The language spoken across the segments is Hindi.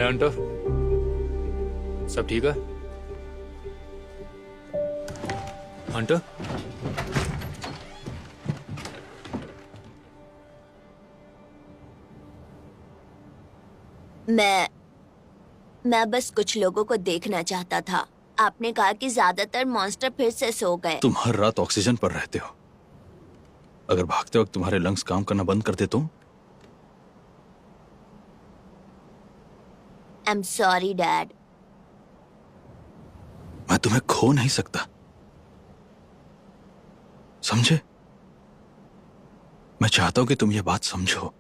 हंटर, सब ठीक है? हंटर, मैं बस कुछ लोगों को देखना चाहता था। आपने कहा कि ज्यादातर मॉन्स्टर फिर से सो गए। तुम हर रात ऑक्सीजन पर रहते हो। अगर भागते वक्त तुम्हारे लंग्स काम करना बंद कर दे तो? I am sorry dad. मैं तुम्हें खो नहीं सकता, समझे? मैं चाहता हूं कि तुम ये बात समझो।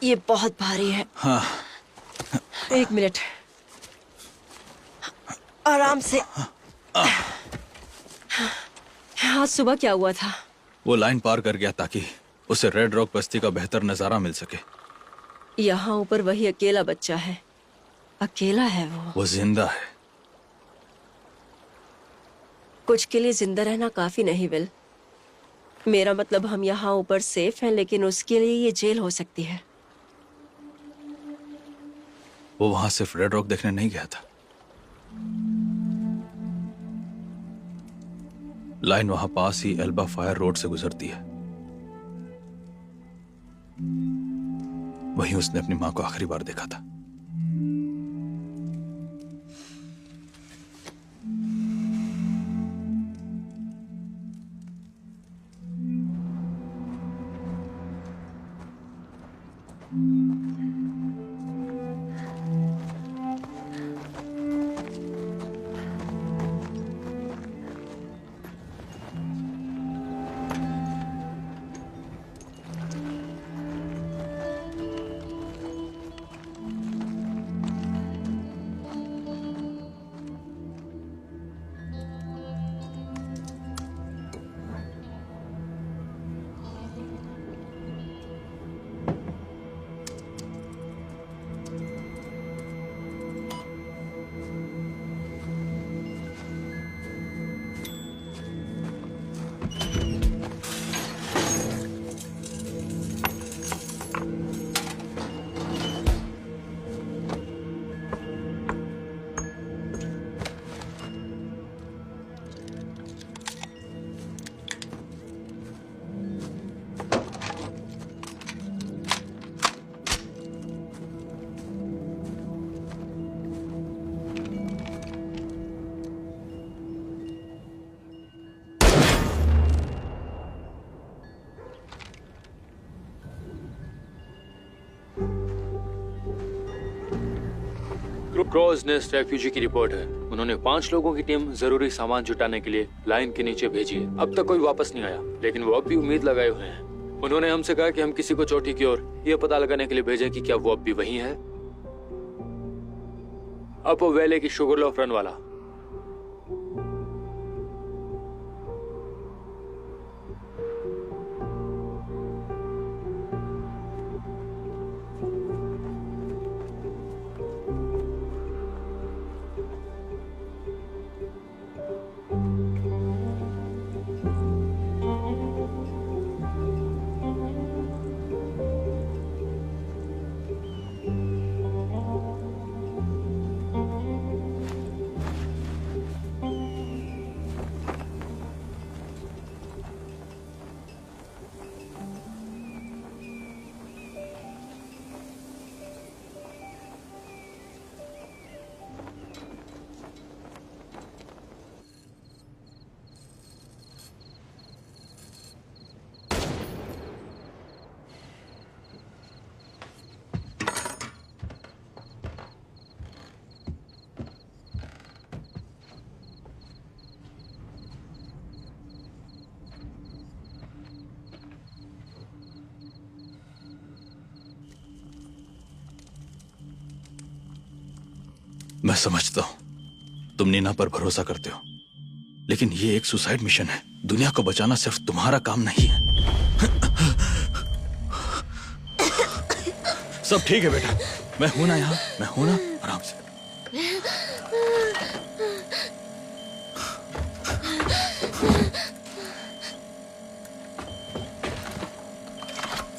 ये बहुत भारी है। हाँ। एक मिनट, आराम से। आज सुबह क्या हुआ था? वो लाइन पार कर गया ताकि उसे रेड रॉक बस्ती का बेहतर नजारा मिल सके। यहाँ ऊपर वही अकेला बच्चा है। अकेला है वो जिंदा है। कुछ के लिए जिंदा रहना काफी नहीं विल। मेरा मतलब हम यहाँ ऊपर सेफ हैं, लेकिन उसके लिए ये जेल हो सकती है। वो वहां सिर्फ रेड रॉक देखने नहीं गया था। लाइन वहां पास ही एल्बा फायर रोड से गुजरती है। वहीं उसने अपनी मां को आखिरी बार देखा था। क्रॉस नेस्ट रेफ्यूजी की रिपोर्ट है। उन्होंने 5 लोगों की टीम जरूरी सामान जुटाने के लिए लाइन के नीचे भेजी है। अब तक कोई वापस नहीं आया, लेकिन वो अब भी उम्मीद लगाए हुए हैं। उन्होंने हमसे कहा कि हम किसी को चोटी की ओर यह पता लगाने के लिए भेजें कि क्या वो अब भी वहीं है। अप वैले की शुगरलोफ रन वाला। मैं समझता हूं तुम नीना पर भरोसा करते हो, लेकिन ये एक सुसाइड मिशन है। दुनिया को बचाना सिर्फ तुम्हारा काम नहीं है। सब ठीक है बेटा, मैं हूं ना यहाँ, मैं हूं ना, आराम से।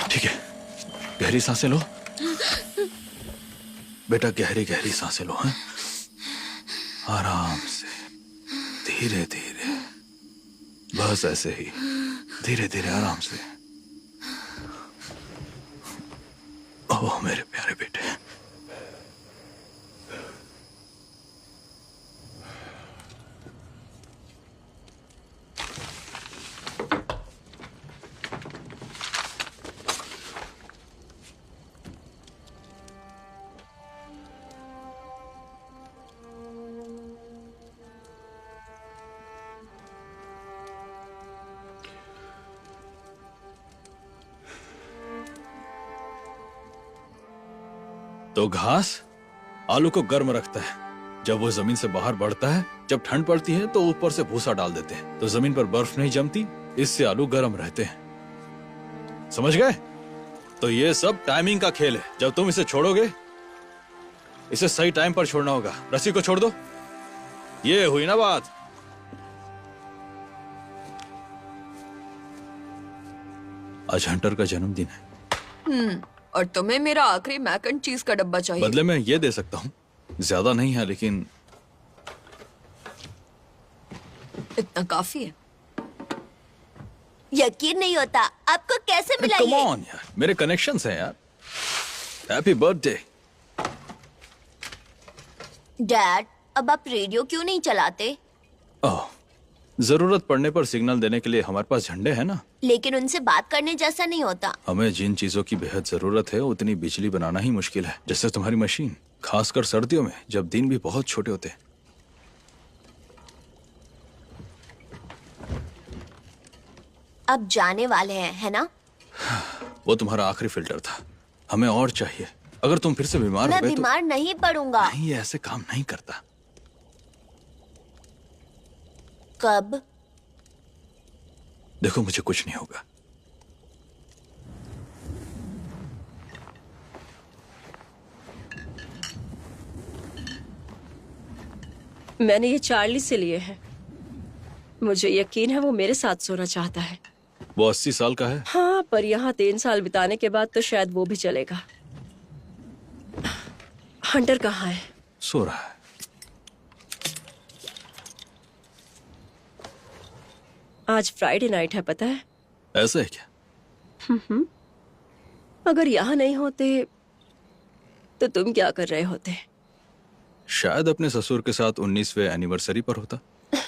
ठीक है, गहरी सांसें लो बेटा, गहरी गहरी सांसें लो। हैं, आराम से, धीरे धीरे, बस ऐसे ही, धीरे धीरे, आराम से। ओह मेरे प्यारे बेटे। तो घास आलू को गर्म रखता है। जब वो जमीन से बाहर बढ़ता है, जब ठंड पड़ती है तो ऊपर से भूसा डाल देते हैं, तो जमीन पर बर्फ नहीं जमती, इससे आलू गर्म रहते हैं। समझ गए? तो ये सब टाइमिंग का खेल है। जब तुम इसे छोड़ोगे, इसे सही टाइम पर छोड़ना होगा। रस्सी को छोड़ दो। ये हुई ना बात। आज हंटर का जन्मदिन है। और तुम्हें मेरा आखिरी मैक एंड चीज का डब्बा चाहिए। बदले में ये दे सकता हूँ, ज्यादा नहीं है लेकिन इतना काफी है। यकीन नहीं होता, आपको कैसे मिला कम ये? ऑन यार, मेरे कनेक्शंस हैं यार। Happy birthday. डैड, अब आप रेडियो क्यों नहीं चलाते? ओह, जरूरत पड़ने पर सिग्नल देने के लिए हमारे पास झंडे हैं ना। लेकिन उनसे बात करने जैसा नहीं होता। हमें जिन चीजों की बेहद जरूरत है उतनी बिजली बनाना ही मुश्किल है, जैसे तुम्हारी मशीन, खासकर सर्दियों में जब दिन भी बहुत छोटे होते हैं। अब जाने वाले हैं, है ना? वो तुम्हारा आखिरी फिल्टर था, हमें और चाहिए। अगर तुम फिर से बीमार हो मैं गए तो बीमार नहीं पड़ूंगा। नहीं, ये ऐसे काम नहीं करता। कब? देखो, मुझे कुछ नहीं होगा। मैंने ये चार्ली से लिए हैं। मुझे यकीन है वो मेरे साथ सोना चाहता है। वो 80 साल का है। हाँ, पर यहाँ 3 साल बिताने के बाद तो शायद वो भी चलेगा। हंटर कहाँ है? सो रहा है। आज फ्राइडे नाइट है, पता है? ऐसा है क्या? अगर यहाँ नहीं होते तो तुम क्या कर रहे होते? शायद अपने ससुर के साथ 19वें एनिवर्सरी पर होता।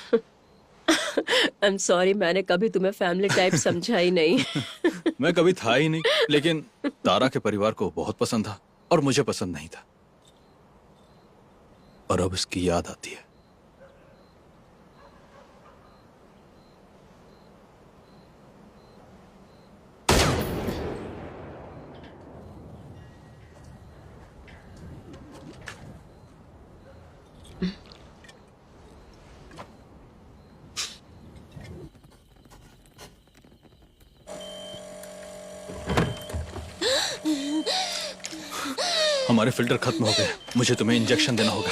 आई एम सॉरी, मैंने कभी तुम्हें फैमिली टाइप समझा ही नहीं। मैं कभी था ही नहीं, लेकिन तारा के परिवार को बहुत पसंद था और मुझे पसंद नहीं था, और अब इसकी याद आती है। हमारे फिल्टर खत्म हो गए, मुझे तुम्हें इंजेक्शन देना होगा।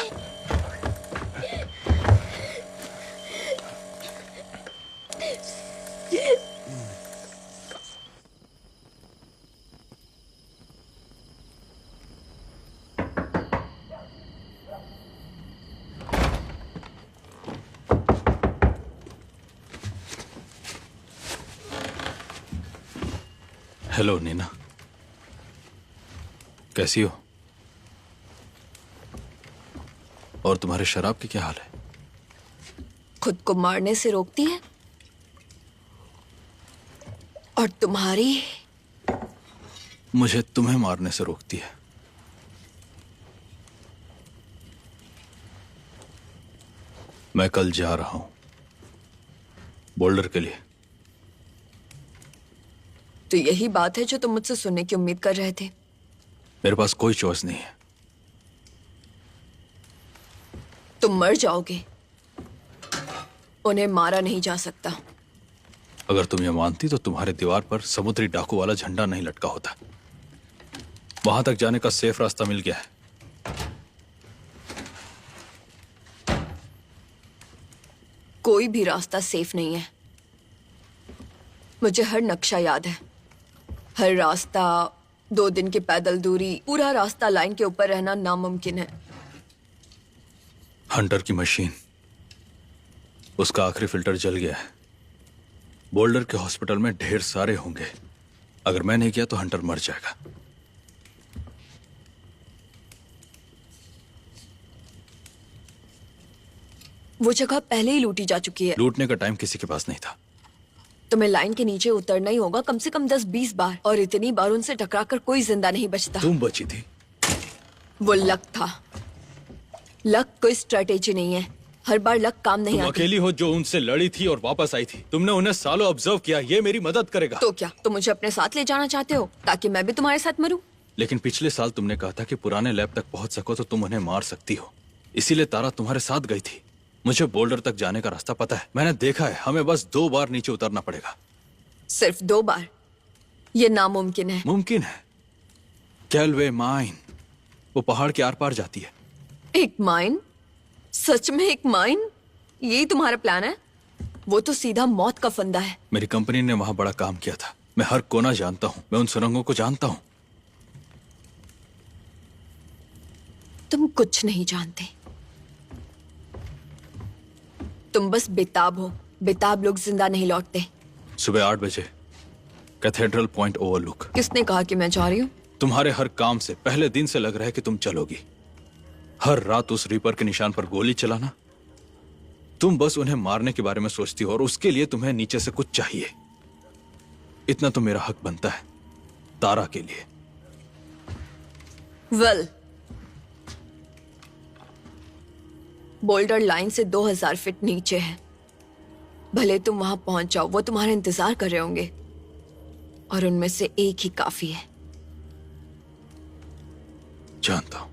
हेलो नीना, कैसी हो? और तुम्हारे शराब की क्या हाल है? खुद को मारने से रोकती है, और तुम्हारी मुझे तुम्हें मारने से रोकती है। मैं कल जा रहा हूं बोल्डर के लिए। तो यही बात है जो तुम मुझसे सुनने की उम्मीद कर रहे थे। मेरे पास कोई चॉइस नहीं है। तुम मर जाओगे, उन्हें मारा नहीं जा सकता। अगर तुम ये मानती तो तुम्हारे दीवार पर समुद्री डाकू वाला झंडा नहीं लटका होता। वहां तक जाने का सेफ रास्ता मिल गया है। कोई भी रास्ता सेफ नहीं है। मुझे हर नक्शा याद है, हर रास्ता, 2 दिन की पैदल दूरी, पूरा रास्ता लाइन के ऊपर रहना नामुमकिन है। हंटर की मशीन, उसका आखिरी फिल्टर जल गया है। बोल्डर के हॉस्पिटल में ढेर सारे होंगे। अगर मैं नहीं किया तो हंटर मर जाएगा। वो जगह पहले ही लूटी जा चुकी है। लूटने का टाइम किसी के पास नहीं था। तुम्हें लाइन के नीचे उतरना ही होगा कम से कम 10-20 बार, और इतनी बार उनसे टकराकर कोई जिंदा नहीं बचता। तुम बची थी। वो लक था। लक कोई स्ट्रेटेजी नहीं है, हर बार लक काम नहीं तुम आती। अकेली हो जो उनसे लड़ी थी और वापस आई थी। तुमने उन्हें सालों ऑब्जर्व किया, ये मेरी मदद करेगा। तो क्या तुम मुझे अपने साथ ले जाना चाहते हो ताकि मैं भी तुम्हारे साथ मरूं? लेकिन पिछले साल तुमने कहा था कि पुराने लैब तक पहुंच सको तो तुम उन्हें मार सकती हो। इसीलिए तारा तुम्हारे साथ गई थी। मुझे बोल्डर तक जाने का रास्ता पता है, मैंने देखा है। हमें बस 2 बार नीचे उतरना पड़ेगा। सिर्फ 2 बार? ये नामुमकिन है। मुमकिन है। कैलवे माइन, वो पहाड़ के आर पार जाती है। एक माइन? सच में एक माइन? यही तुम्हारा प्लान है? वो तो सीधा मौत का फंदा है। मेरी कंपनी ने वहां बड़ा काम किया था। मैं हर कोना जानता हूं। मैं उन सुरंगों को जानता हूं। तुम कुछ नहीं जानते। तुम बस बेताब हो। बेताब लोग जिंदा नहीं लौटते। सुबह 8 बजे कैथेड्रल पॉइंट ओवरलुक। किसने कहा कि मैं जा रही हूँ? तुम्हारे हर काम से पहले दिन से लग रहा है कि तुम चलोगी। हर रात उस रीपर के निशान पर गोली चलाना। तुम बस उन्हें मारने के बारे में सोचती हो और उसके लिए तुम्हें नीचे से कुछ चाहिए। इतना तो मेरा हक बनता है तारा के लिए। वेल, बोल्डर लाइन से 2000 फीट नीचे है। भले तुम वहां पहुंच जाओ, वो तुम्हारा इंतजार कर रहे होंगे और उनमें से एक ही काफी है। जानता हूं।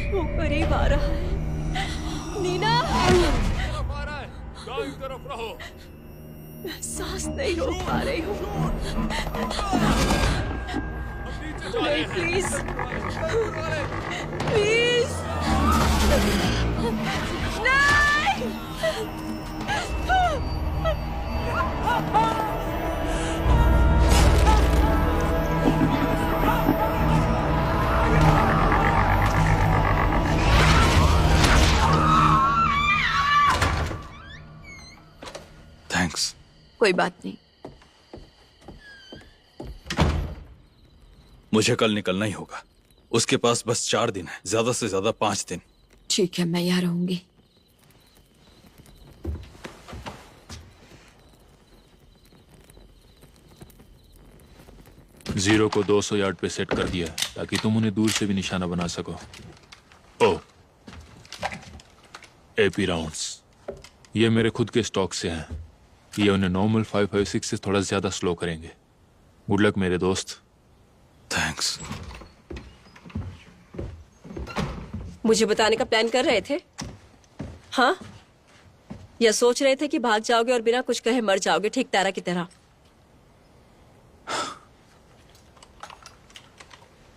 वो करीब आ रहा है। नीना, तरफ रहो। मैं सांस नहीं रोक पा रही हूँ। नहीं, प्लीज प्लीज नहीं। थैंक्स। कोई बात नहीं। मुझे कल निकलना ही होगा। उसके पास बस 4 दिन है, ज्यादा से ज्यादा 5 दिन। ठीक है, मैं यहाँ रहूंगी। जीरो को 200 यार्ड पे सेट कर दिया ताकि तुम उन्हें दूर से भी निशाना बना सको। ओ, एपी राउंड्स ये मेरे खुद के स्टॉक से हैं। ये उन्हें नॉर्मल 556 से थोड़ा ज्यादा स्लो करेंगे। गुड लक मेरे दोस्त। थैंक्स। मुझे बताने का प्लान कर रहे थे? हाँ, या सोच रहे थे कि भाग जाओगे और बिना कुछ कहे मर जाओगे, ठीक तारा की तरह?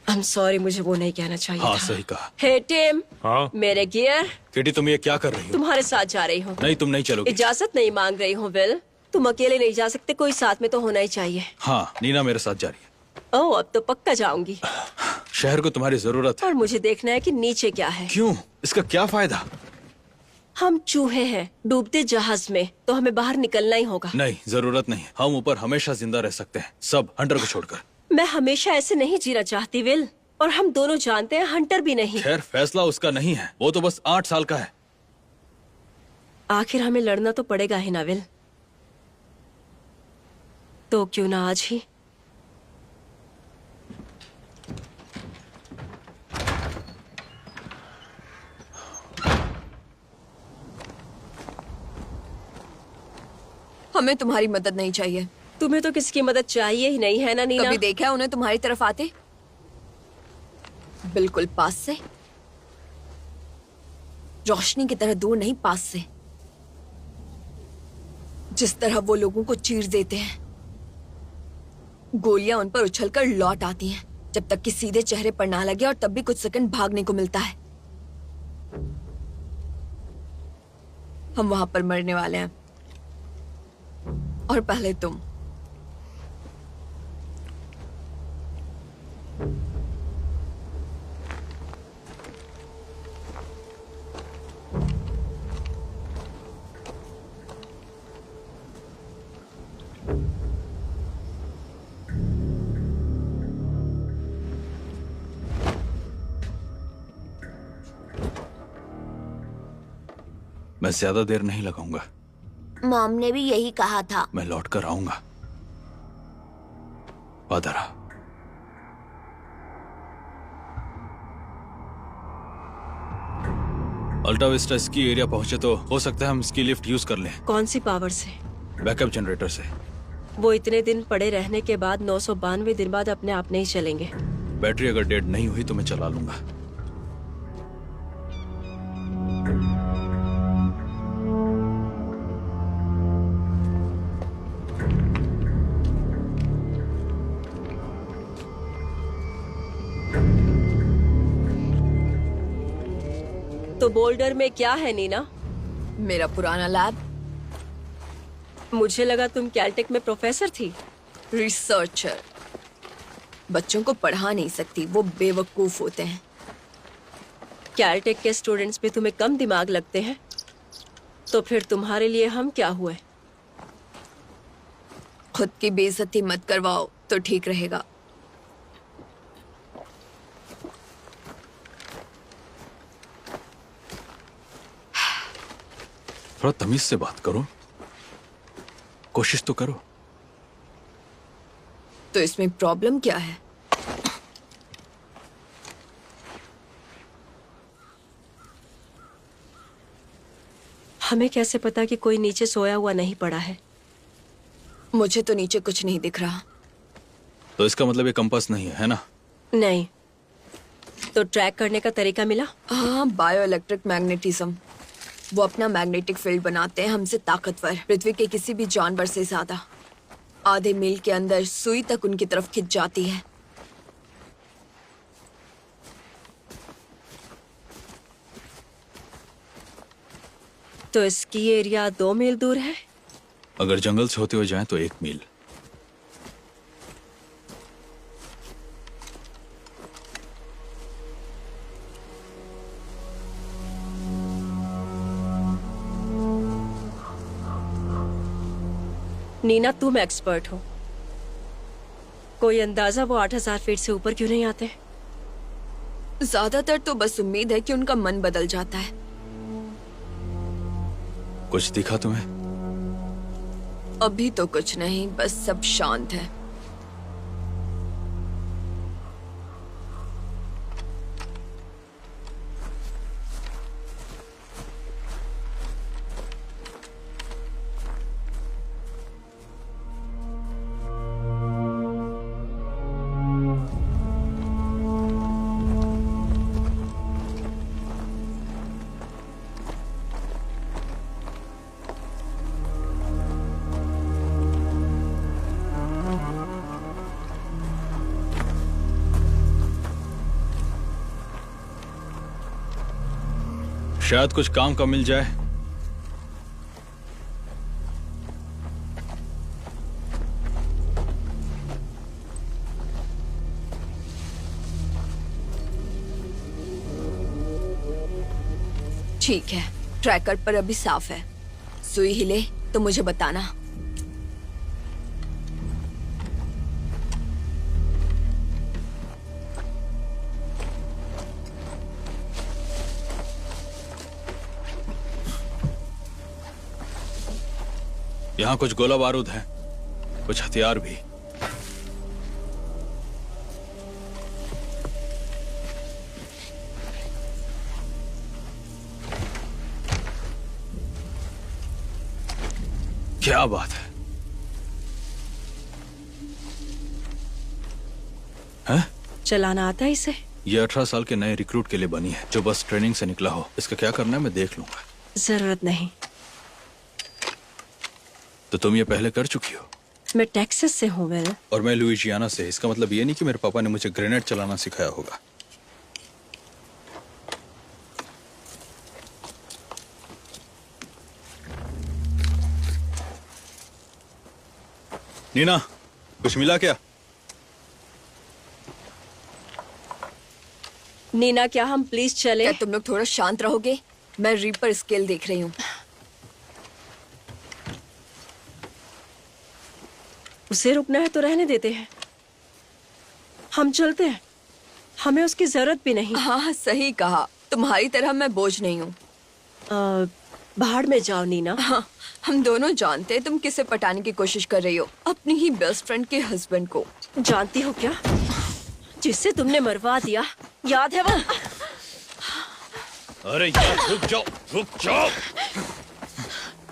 I'm sorry, मुझे वो नहीं कहना चाहिए हाँ, था। सही कहा। हे टिम, हाँ? मेरे गियर। किटी, तुम ये क्या कर रही हो? तुम्हारे साथ जा रही हूँ। नहीं, तुम नहीं चलोगी। इजाजत नहीं मांग रही हूँ विल। तुम अकेले नहीं जा सकते, कोई साथ में तो होना ही चाहिए। हाँ, नीना मेरे साथ जा रही है। ओह, अब तो पक्का जाऊंगी। शहर को तुम्हारी जरूरत है। और मुझे देखना है कि नीचे क्या है। क्यों? इसका क्या फायदा? हम चूहे हैं डूबते जहाज में, तो हमें बाहर निकलना ही होगा। नहीं, जरूरत नहीं। हम ऊपर हमेशा जिंदा रह सकते हैं, सब हंटर को छोड़कर। मैं हमेशा ऐसे नहीं जीना चाहती विल, और हम दोनों जानते हैं हंटर भी नहीं। खैर, फैसला उसका नहीं है, वो तो बस 8 साल का है। आखिर हमें लड़ना तो पड़ेगा ही ना विल, तो क्यों ना आज ही। हमें तुम्हारी मदद नहीं चाहिए। तुम्हें तो किसी की मदद चाहिए ही नहीं है ना नीना। कभी देखा है उन्हें तुम्हारी तरफ आते? बिल्कुल पास से, रोशनी की तरह दूर नहीं, पास से। जिस तरह वो लोगों को चीर देते हैं, गोलियां उन पर उछलकर लौट आती हैं, जब तक कि सीधे चेहरे पर ना लगे, और तब भी कुछ सेकंड भागने को मिलता है। हम वहां पर मरने वाले हैं, और पहले तुम। मैं ज्यादा देर नहीं लगाऊंगा। मॉम ने भी यही कहा था। मैं लौट कर आऊंगा। वादा रहा। अल्टा विस्टा स्की एरिया पहुंचे तो हो सकता है हम स्की लिफ्ट यूज कर लें। कौन सी पावर से? बैकअप जनरेटर से। वो इतने दिन पड़े रहने के बाद 992 दिन बाद अपने आप नहीं चलेंगे। बैटरी अगर डेड नहीं हुई तो मैं चला लूंगा। तो बोल्डर में क्या है नीना? मेरा पुराना लैब। मुझे लगा तुम कैलटेक में प्रोफेसर थी। रिसर्चर। बच्चों को पढ़ा नहीं सकती, वो बेवकूफ होते हैं। कैलटेक के स्टूडेंट्स भी तुम्हें कम दिमाग लगते हैं, तो फिर तुम्हारे लिए हम क्या हुए? खुद की बेइज्जती मत करवाओ तो ठीक रहेगा। थोड़ा तमीज से बात करो, कोशिश तो करो। तो इसमें प्रॉब्लम क्या है? हमें कैसे पता कि कोई नीचे सोया हुआ नहीं पड़ा है? मुझे तो नीचे कुछ नहीं दिख रहा। तो इसका मतलब ये कंपास नहीं है ना? नहीं। तो ट्रैक करने का तरीका मिला? हाँ, बायो इलेक्ट्रिक मैग्नेटिज्म। वो अपना मैग्नेटिक फील्ड बनाते हैं हमसे ताकतवर, पृथ्वी के किसी भी जानवर से ज्यादा। आधे मील के अंदर सुई तक उनकी तरफ खिंच जाती है। तो इसकी एरिया 2 मील दूर है। अगर जंगल से होते हुए जाएं तो 1 मील। नीना, तुम एक्सपर्ट हो, कोई अंदाजा वो 8000 फीट से ऊपर क्यों नहीं आते? ज्यादातर तो बस उम्मीद है कि उनका मन बदल जाता है। कुछ दिखा तुम्हें? अभी तो कुछ नहीं, बस सब शांत है। शायद कुछ काम का मिल जाए। ठीक है। ट्रैकर पर अभी साफ है। सुई हिले तो मुझे बताना। यहाँ कुछ गोला बारूद है, कुछ हथियार भी। क्या बात है? हैं? चलाना आता है इसे? ये 18 साल के नए रिक्रूट के लिए बनी है, जो बस ट्रेनिंग से निकला हो। इसका क्या करना है मैं देख लूंगा। जरूरत नहीं। तो तुम ये पहले कर चुकी हो? मैं टेक्सास से हूँ वेल। और मैं लुइजियाना से। इसका मतलब ये नहीं कि मेरे पापा ने मुझे ग्रेनेड चलाना सिखाया होगा। नीना, कुछ मिला क्या? नीना, क्या हम प्लीज चले? क्या तुम लोग थोड़ा शांत रहोगे? मैं रीपर स्केल देख रही हूँ। उसे रुकना है तो रहने देते हैं। हम चलते हैं, हमें उसकी जरूरत भी नहीं। हाँ, सही कहा। तुम्हारी तरह मैं बोझ नहीं हूँ। बाहर में जाओ नीना। हाँ, हम दोनों जानते हैं तुम किसे पटाने की कोशिश कर रही हो, अपनी ही बेस्ट फ्रेंड के हस्बैंड को। जानती हो क्या, जिससे तुमने मरवा दिया, याद है वो? अरे यार, रुक जाओ, रुक जाओ।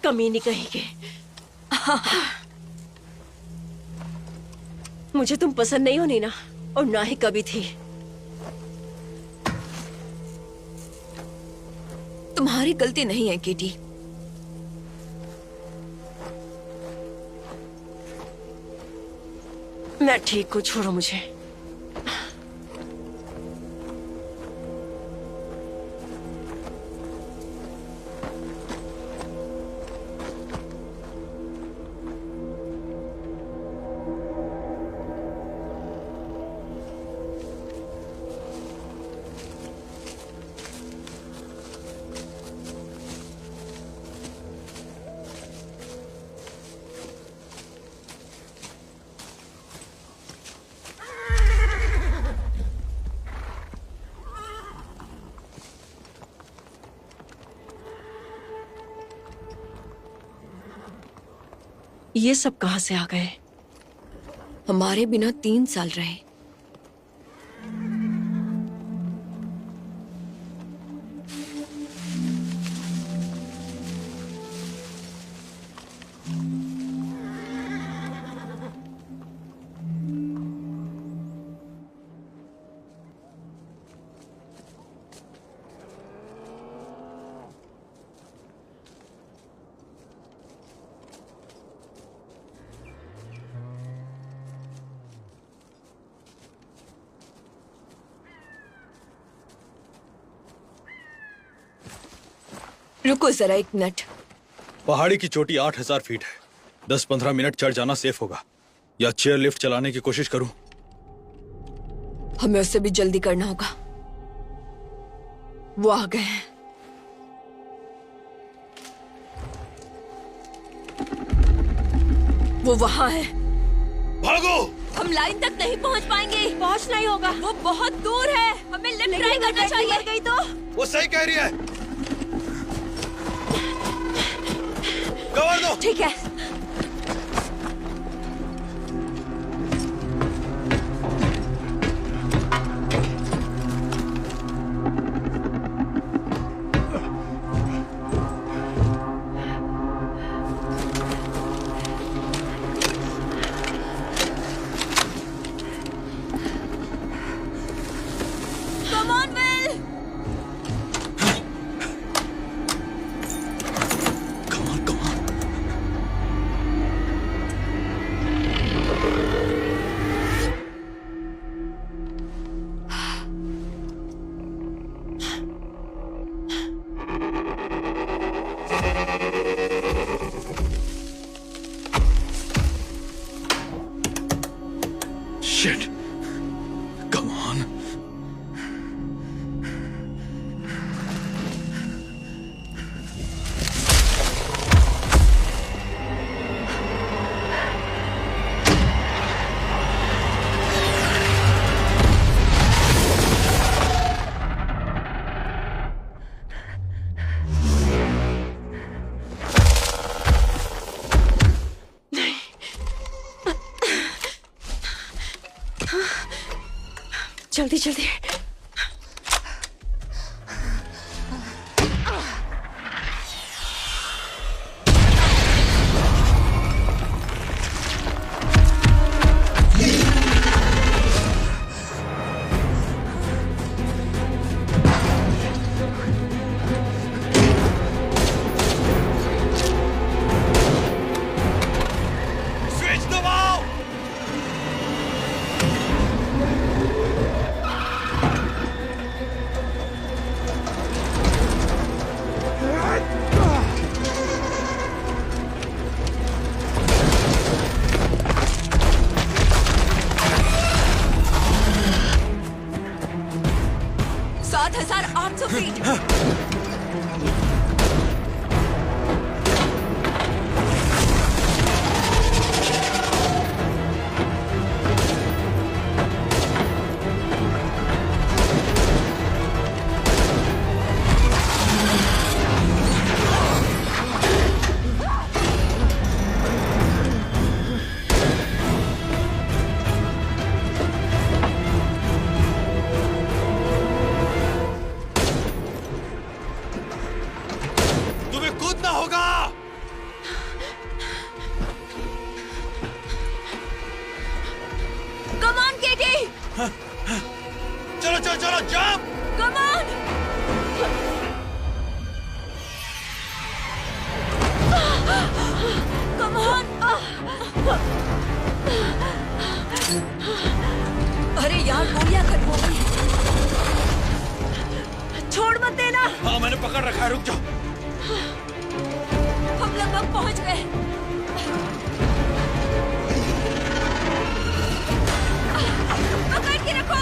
कमीनी कहेंगे। मुझे तुम पसंद नहीं हो नीना, और ना ही कभी थी। तुम्हारी गलती नहीं है किटी। मैं ठीक हूँ, छोड़ो मुझे। ये सब कहां से आ गए? हमारे बिना 3 साल रहे। रुको जरा, एक मिनट। पहाड़ी की चोटी 8000 फीट है। 10-15 मिनट चढ़ जाना सेफ होगा, या चेयर लिफ्ट चलाने की कोशिश करूं? हमें उससे भी जल्दी करना होगा। वो आ गए हैं। वो वहां है। भागो! हम लाइन तक नहीं पहुंच पाएंगे। पहुंच नहीं होगा। वो बहुत दूर है। हमें लिफ्ट ट्राई करना चाहिए। गई तो वो सही कह रही है। कवर दो। ठीक है। Come on, Will! Come on, come on. Shit. Come on. जल्दी जल्दी। चलो चलो चलो jump. Come on! Come on! अरे यार गोलियां खत्म हो गई। छोड़ मत देना। हाँ मैंने पकड़ रखा है, रुक जाओ। हम लगभग पहुंच गए। पकड़ के रखो।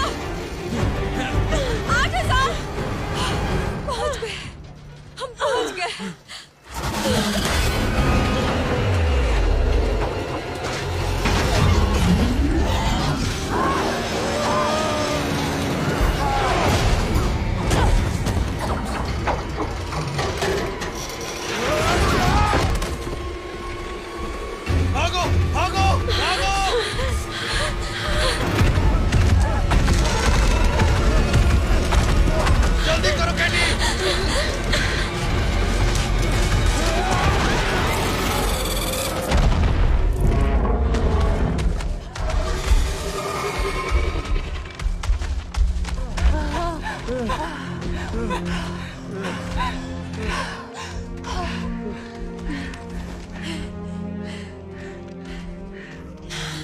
8,000। पहुंच गए, हम पहुंच गए। भागो भागो भागो। जल्दी करो कैटी।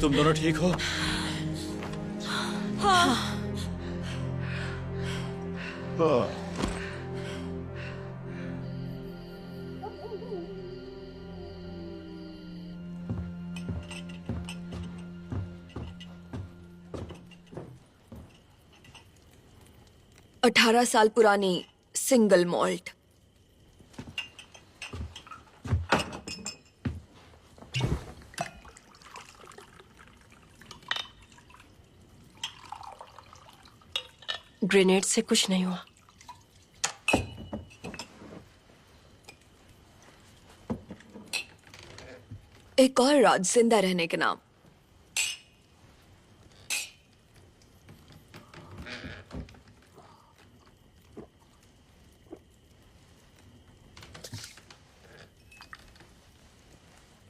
तुम दोनों ठीक हो? हाँ। 18 साल पुरानी सिंगल मॉल्ट। ग्रेनेड से कुछ नहीं हुआ। एक और राज जिंदा रहने के नाम।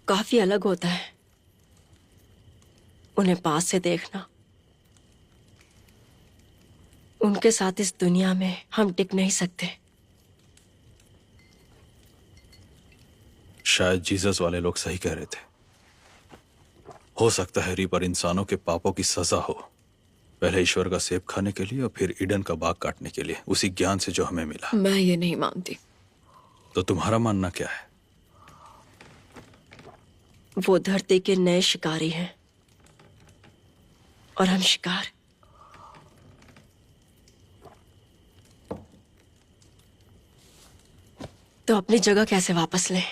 काफी अलग होता है उन्हें पास से देखना। उनके साथ इस दुनिया में हम टिक नहीं सकते। शायद जीसस वाले लोग सही कह रहे थे। हो सकता है रीपर इंसानों के पापों की सजा हो, पहले ईश्वर का सेब खाने के लिए और फिर ईडन का बाग काटने के लिए, उसी ज्ञान से जो हमें मिला। मैं ये नहीं मानती। तो तुम्हारा मानना क्या है? वो धरती के नए शिकारी हैं और हम शिकार। तो अपनी जगह कैसे वापस लें?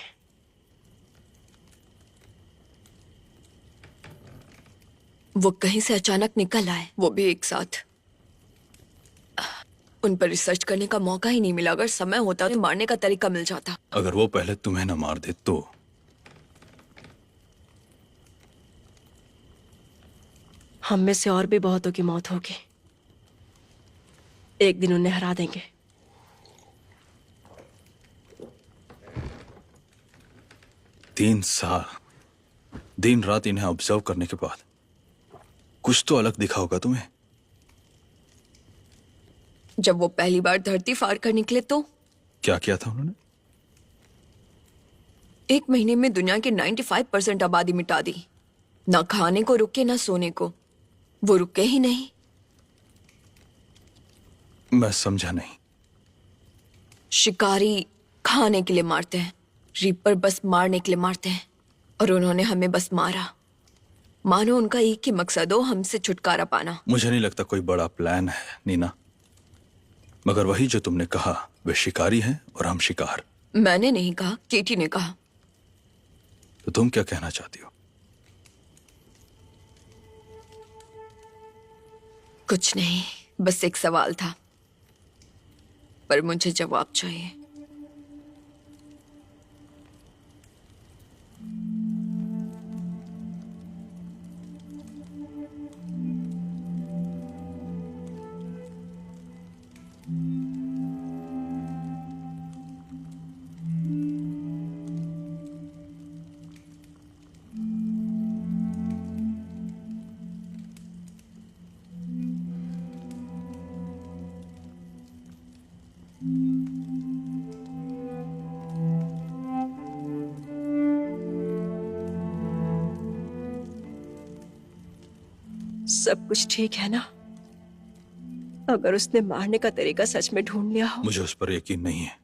वो कहीं से अचानक निकल आए, वो भी एक साथ। उन पर रिसर्च करने का मौका ही नहीं मिला। अगर समय होता तो मारने का तरीका मिल जाता। अगर वो पहले तुम्हें न मार दे तो? हम में से और भी बहुतों की मौत होगी। एक दिन उन्हें हरा देंगे। तीन साल दिन रात इन्हें ऑब्जर्व करने के बाद कुछ तो अलग दिखा होगा तुम्हें। जब वो पहली बार धरती फाड़ कर निकले तो क्या किया था उन्होंने? 1 महीने में दुनिया की 95% आबादी मिटा दी। ना खाने को रुके ना सोने को, वो रुके ही नहीं। मैं समझा नहीं। शिकारी खाने के लिए मारते हैं, रीपर बस मारने के लिए मारते हैं, और उन्होंने हमें बस मारा। मानो उनका एक ही मकसद हो, हमसे छुटकारा पाना। मुझे नहीं लगता कोई बड़ा प्लान है नीना, मगर वही जो तुमने कहा, वे शिकारी हैं और हम शिकार। मैंने नहीं कहा, केटी ने कहा। तो तुम क्या कहना चाहती हो? कुछ नहीं, बस एक सवाल था, पर मुझे जवाब चाहिए। सब कुछ ठीक है ना? अगर उसने मारने का तरीका सच में ढूंढ लिया हो। मुझे उस पर यकीन नहीं है।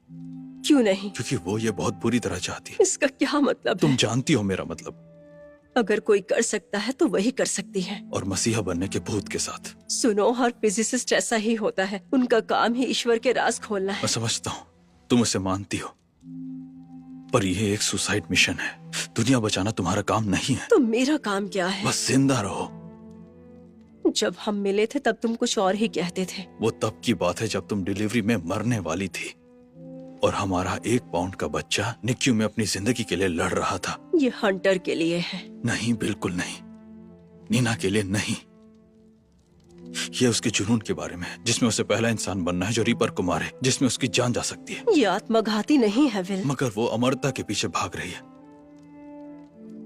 क्यों नहीं? क्योंकि वो ये बहुत बुरी तरह चाहती है। इसका क्या मतलब तुम है? जानती हो मेरा मतलब। अगर कोई कर सकता है तो वही कर सकती है। और मसीहा बनने के भूत के साथ। सुनो, हर फिजिसिस्ट ऐसा ही होता है। उनका काम ही ईश्वर के राज खोलना है। मैं समझता हूँ, तुम उसे मानती हो, पर यह एक सुसाइड मिशन है। दुनिया बचाना तुम्हारा काम नहीं है। तो मेरा काम क्या है? बस जिंदा रहो। जब हम मिले थे तब तुम कुछ और ही कहते थे। वो तब की बात है जब तुम डिलीवरी में मरने वाली थी और हमारा 1 पाउंड का बच्चा निक्यू में अपनी जिंदगी के लिए लड़ रहा था। ये हंटर के लिए है। नहीं, बिल्कुल नहीं। नीना के लिए नहीं। ये उसके जुनून के बारे में है, जिसमें उसे पहला इंसान बनना है जो रीपर को मारे, जिसमें उसकी जान जा सकती है। ये आत्मघाती नहीं है विल। मगर वो अमरता के पीछे भाग रही है।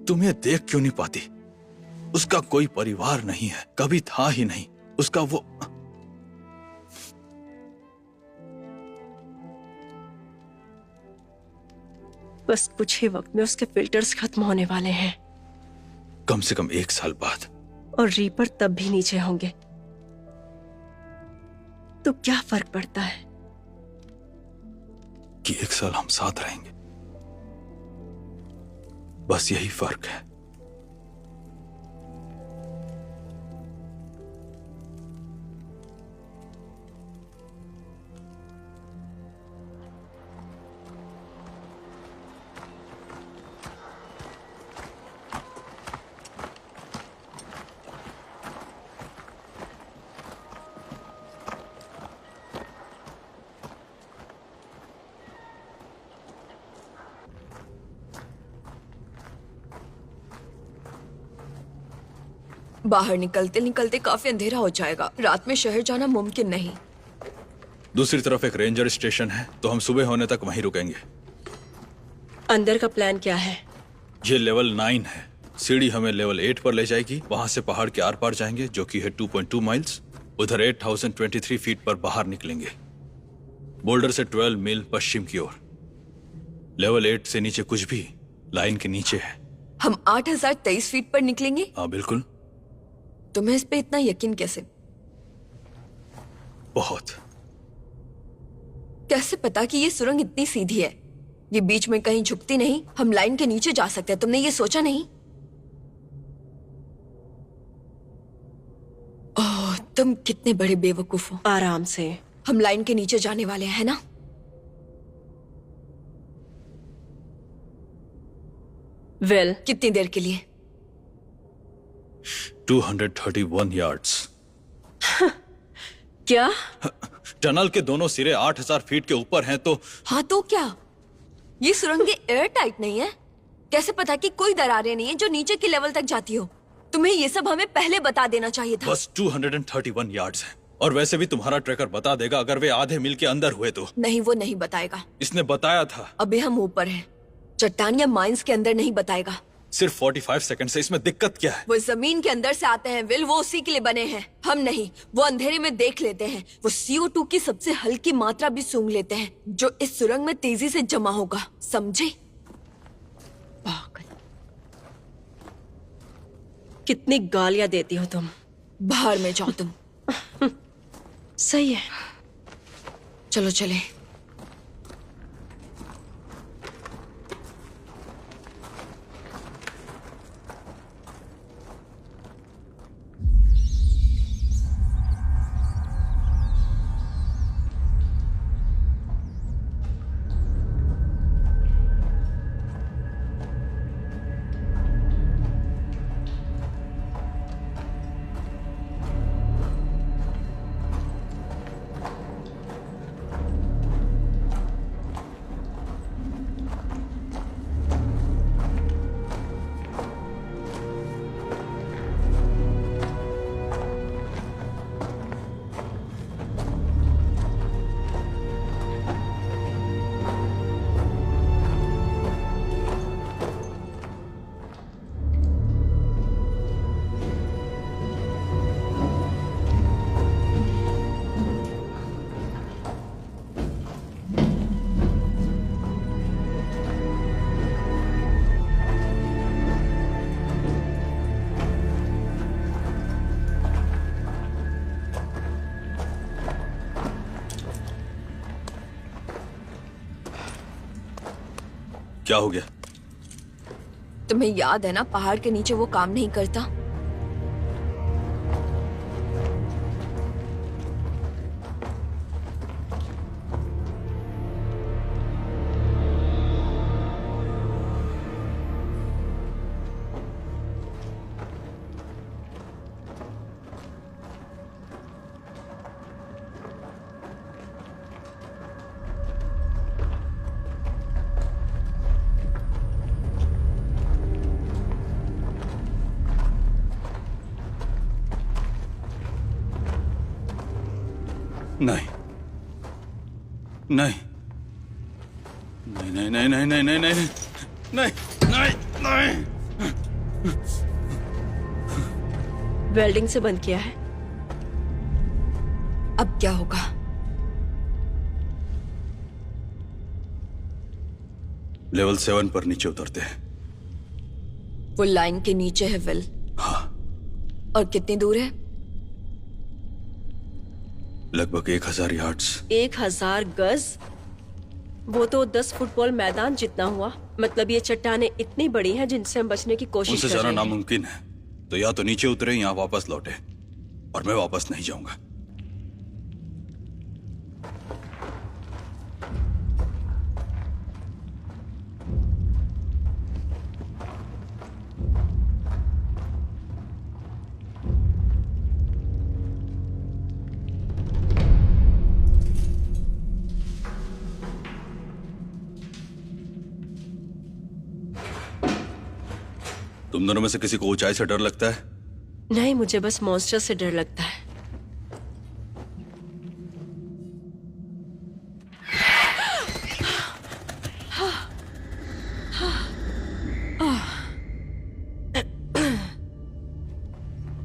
तुम्हें देख क्यों नहीं पाती? उसका कोई परिवार नहीं है, कभी था ही नहीं। उसका वो बस कुछ ही वक्त में उसके फिल्टर्स खत्म होने वाले हैं। कम से कम 1 साल बाद। और रीपर तब भी नीचे होंगे। तो क्या फर्क पड़ता है कि 1 साल हम साथ रहेंगे। बस यही फर्क है। बाहर निकलते निकलते काफी अंधेरा हो जाएगा। रात में शहर जाना मुमकिन नहीं। दूसरी तरफ एक रेंजर स्टेशन है, तो हम सुबह होने तक वहीं रुकेंगे। अंदर का प्लान क्या है? ये लेवल 9 है। सीढ़ी हमें लेवल 8 पर ले जाएगी। वहां से पहाड़ के आर पार जाएंगे, जो कि है 2.2 माइल्स। उधर 8023 फीट पर बाहर निकलेंगे, बोल्डर से 12 मील पश्चिम की ओर। लेवल 8 से नीचे कुछ भी लाइन के नीचे है। हम 8023 फीट पर निकलेंगे? हाँ बिल्कुल। तुम्हें इस पे इतना यकीन कैसे? बहुत। कैसे पता कि ये सुरंग इतनी सीधी है? ये बीच में कहीं झुकती नहीं। हम लाइन के नीचे जा सकते हैं। तुमने ये सोचा नहीं? ओह, तुम कितने बड़े बेवकूफ हो। आराम से। हम लाइन के नीचे जाने वाले हैं ना? वेल, कितनी देर के लिए? 231 यार्ड्स। क्या? टनल के दोनों सिरे 8000 फीट के ऊपर हैं, तो हाँ तो क्या? ये सुरंगें एयर टाइट नहीं है? कैसे पता कि कोई दरारें नहीं है जो नीचे के लेवल तक जाती हो? तुम्हें ये सब हमें पहले बता देना चाहिए था। बस 231 यार्ड्स हैं। और वैसे भी तुम्हारा ट्रैकर बता देगा अगर वे आधे मील के अंदर हुए तो। नहीं, वो नहीं बताएगा। इसने बताया था। अभी हम ऊपर हैं, चट्टान या माइंस के अंदर नहीं बताएगा। सिर्फ 45 सेकंड से, इसमें दिक्कत क्या है? वो जमीन के अंदर से आते हैं विल, वो उसी के लिए बने हैं, हम नहीं। वो अंधेरे में देख लेते हैं, वो CO2 की सबसे हल्की मात्रा भी सूंघ लेते हैं जो इस सुरंग में तेजी से जमा होगा, समझे? पागल। कितनी गालियां देती हो तुम। बाहर में जाओ तुम। सही है। चलो चले। क्या हो गया? तुम्हें याद है ना, पहाड़ के नीचे वो काम नहीं करता। नहीं नहीं नहीं नहीं नहीं नहीं नहीं नहीं नहीं नहीं नहीं। वेल्डिंग से बंद किया है। अब क्या होगा? लेवल 7 पर नीचे उतरते हैं। वो लाइन के नीचे है विल। हाँ। और कितनी दूर है? लगभग 1000 यार्ड्स। 1000 गज? वो तो 10 फुटबॉल मैदान जितना हुआ। मतलब ये चट्टानें इतनी बड़ी हैं जिनसे हम बचने की कोशिश उनसे कर जाना रहे हैं। नामुमकिन है। तो या तो नीचे उतरे या वापस लौटे, और मैं वापस नहीं जाऊंगा। तुम दोनों में से किसी को ऊंचाई से डर लगता है? नहीं, मुझे बस मॉन्स्टर से डर लगता है।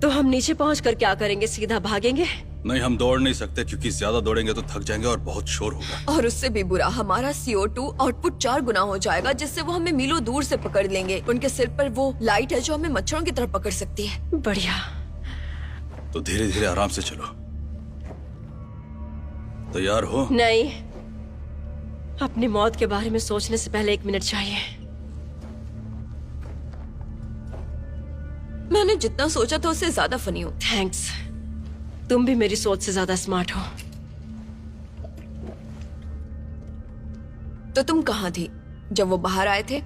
तो हम नीचे पहुंचकर क्या करेंगे? सीधा भागेंगे? नहीं, हम दौड़ नहीं सकते क्योंकि ज्यादा दौड़ेंगे तो थक जाएंगे और बहुत शोर होगा। और उससे भी बुरा, हमारा CO2 आउटपुट 4 गुना हो जाएगा, जिससे वो हमें मीलों दूर से पकड़ लेंगे। उनके सिर पर वो लाइट है जो हमें मच्छरों की तरह पकड़ सकती है। बढ़िया। तो धीरे धीरे आराम से चलो। तैयार हो? नहीं, अपनी मौत के बारे में सोचने से पहले 1 मिनट चाहिए। मैंने जितना सोचा था उससे ज्यादा फनी हो। थैंक्स। तुम भी मेरी सोच से ज्यादा स्मार्ट हो। तो तुम कहाँ थी जब वो बाहर आए थे?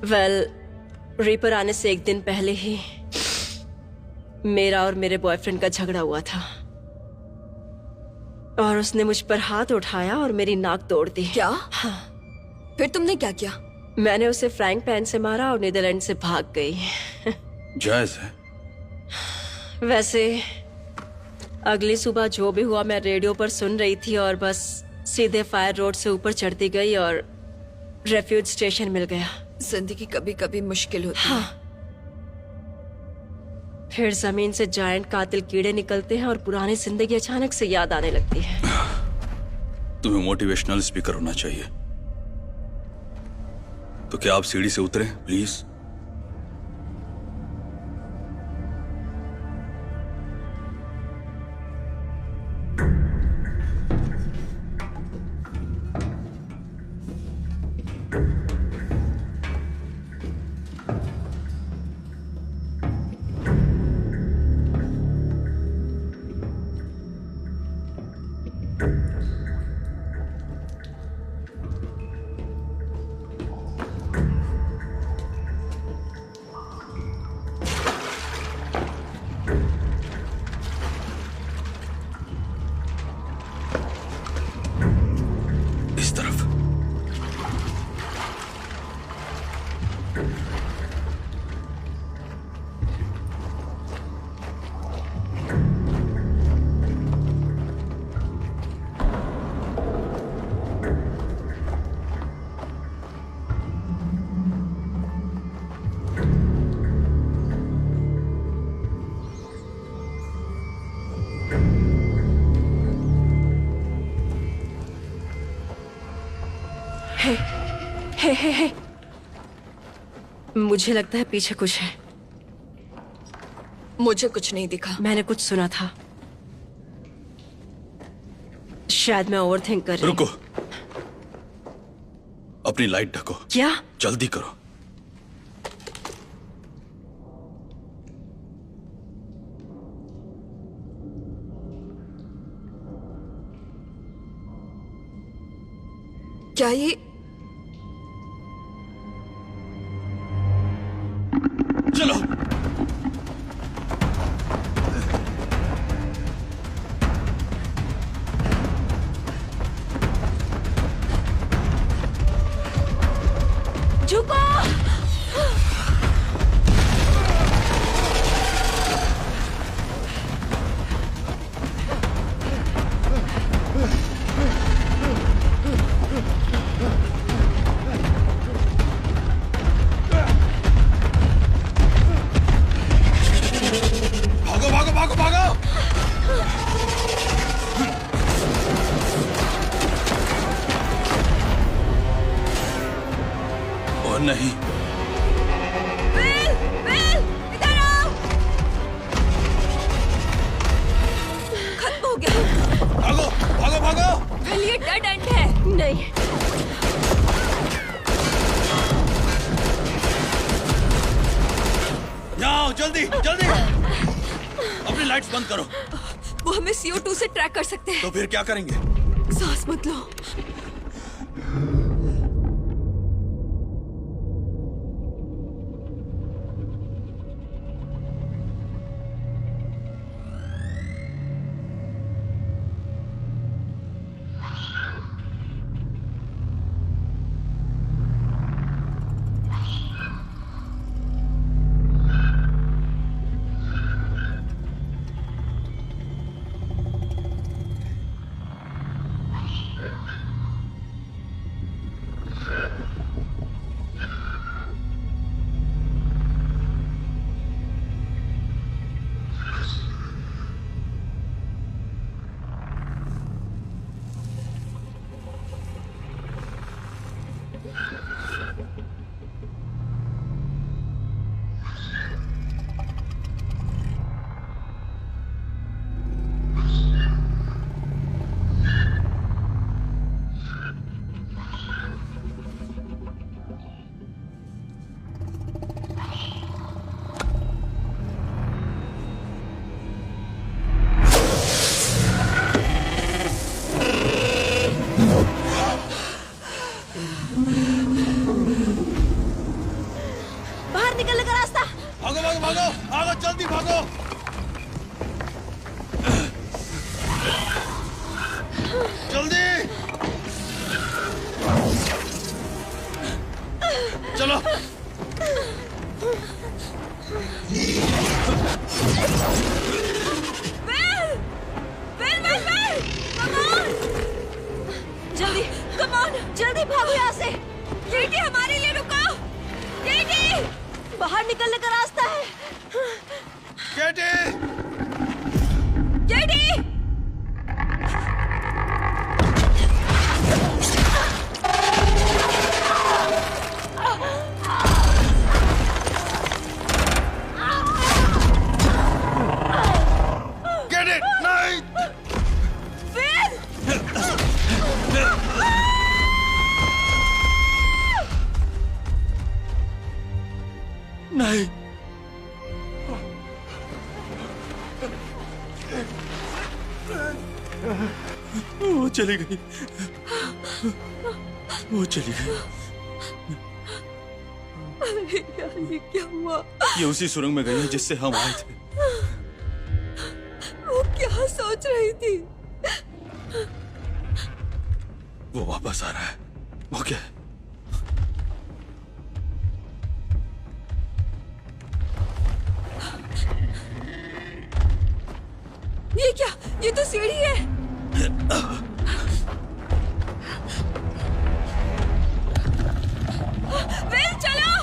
वेल, रीपर आने से 1 दिन पहले ही मेरा और मेरे बॉयफ्रेंड का झगड़ा हुआ था, और उसने मुझ पर हाथ उठाया और मेरी नाक तोड़ दी। क्या? हाँ। फिर तुमने क्या किया? मैंने उसे फ्रैंक पैन से मारा और नीदरलैंड से भाग गई। जायज है। वैसे अगली सुबह जो भी हुआ मैं रेडियो पर सुन रही थी और बस सीधे फायर रोड से ऊपर चढ़ती गई और रेफ्यूज स्टेशन मिल गया। जिंदगी कभी कभी मुश्किल होती है। हाँ। फिर जमीन से जायंट कातिल कीड़े निकलते हैं और पुरानी जिंदगी अचानक से याद आने लगती है। तुम्हें मोटिवेशनल स्पीकर होना चाहिए। तो क्या आप सीढ़ी से उतरें प्लीज? इस तरफ। हे। मुझे लगता है पीछे कुछ है। मुझे कुछ नहीं दिखा। मैंने कुछ सुना था। शायद मैं ओवरथिंक कर रही हूँ। रुको, अपनी लाइट ढको। क्या? जल्दी करो। क्या ये चलो। झुको। भागो भागो भागो भागो। और नहीं। इधर आओ। खत्म हो गया। भागो भागो भागो। फिर ये डेड एंड है। नहीं। यहाँ आओ, जल्दी जल्दी। अपनी लाइट्स बंद करो। वो हमें CO2 से ट्रैक कर सकते हैं। तो फिर क्या करेंगे? सांस मत लो। बाहर निकलने का रास्ता। भागो भागो भागो भागो, जल्दी भागो। जल्दी चलो। ऑन, जल्दी भागो यहाँ से। केटी, हमारे लिए रुको। केटी, बाहर निकलने का रास्ता है। केटी! केटी! Get it! नहीं! नहीं। वो चली गई। वो चली गई। अरे यार, ये क्या हुआ? ये उसी सुरंग में गई है जिससे हम आए थे। वो क्या सोच रही थी? वो वापस आ रहा है। वो क्या है? ये क्या? ये तो सीढ़ी है। विल, चलो।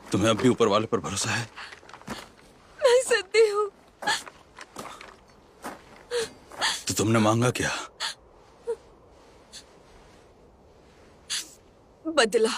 तुम्हें अब भी ऊपर वाले पर भरोसा है? मैं सती हूँ। तो तुमने मांगा क्या? बदला।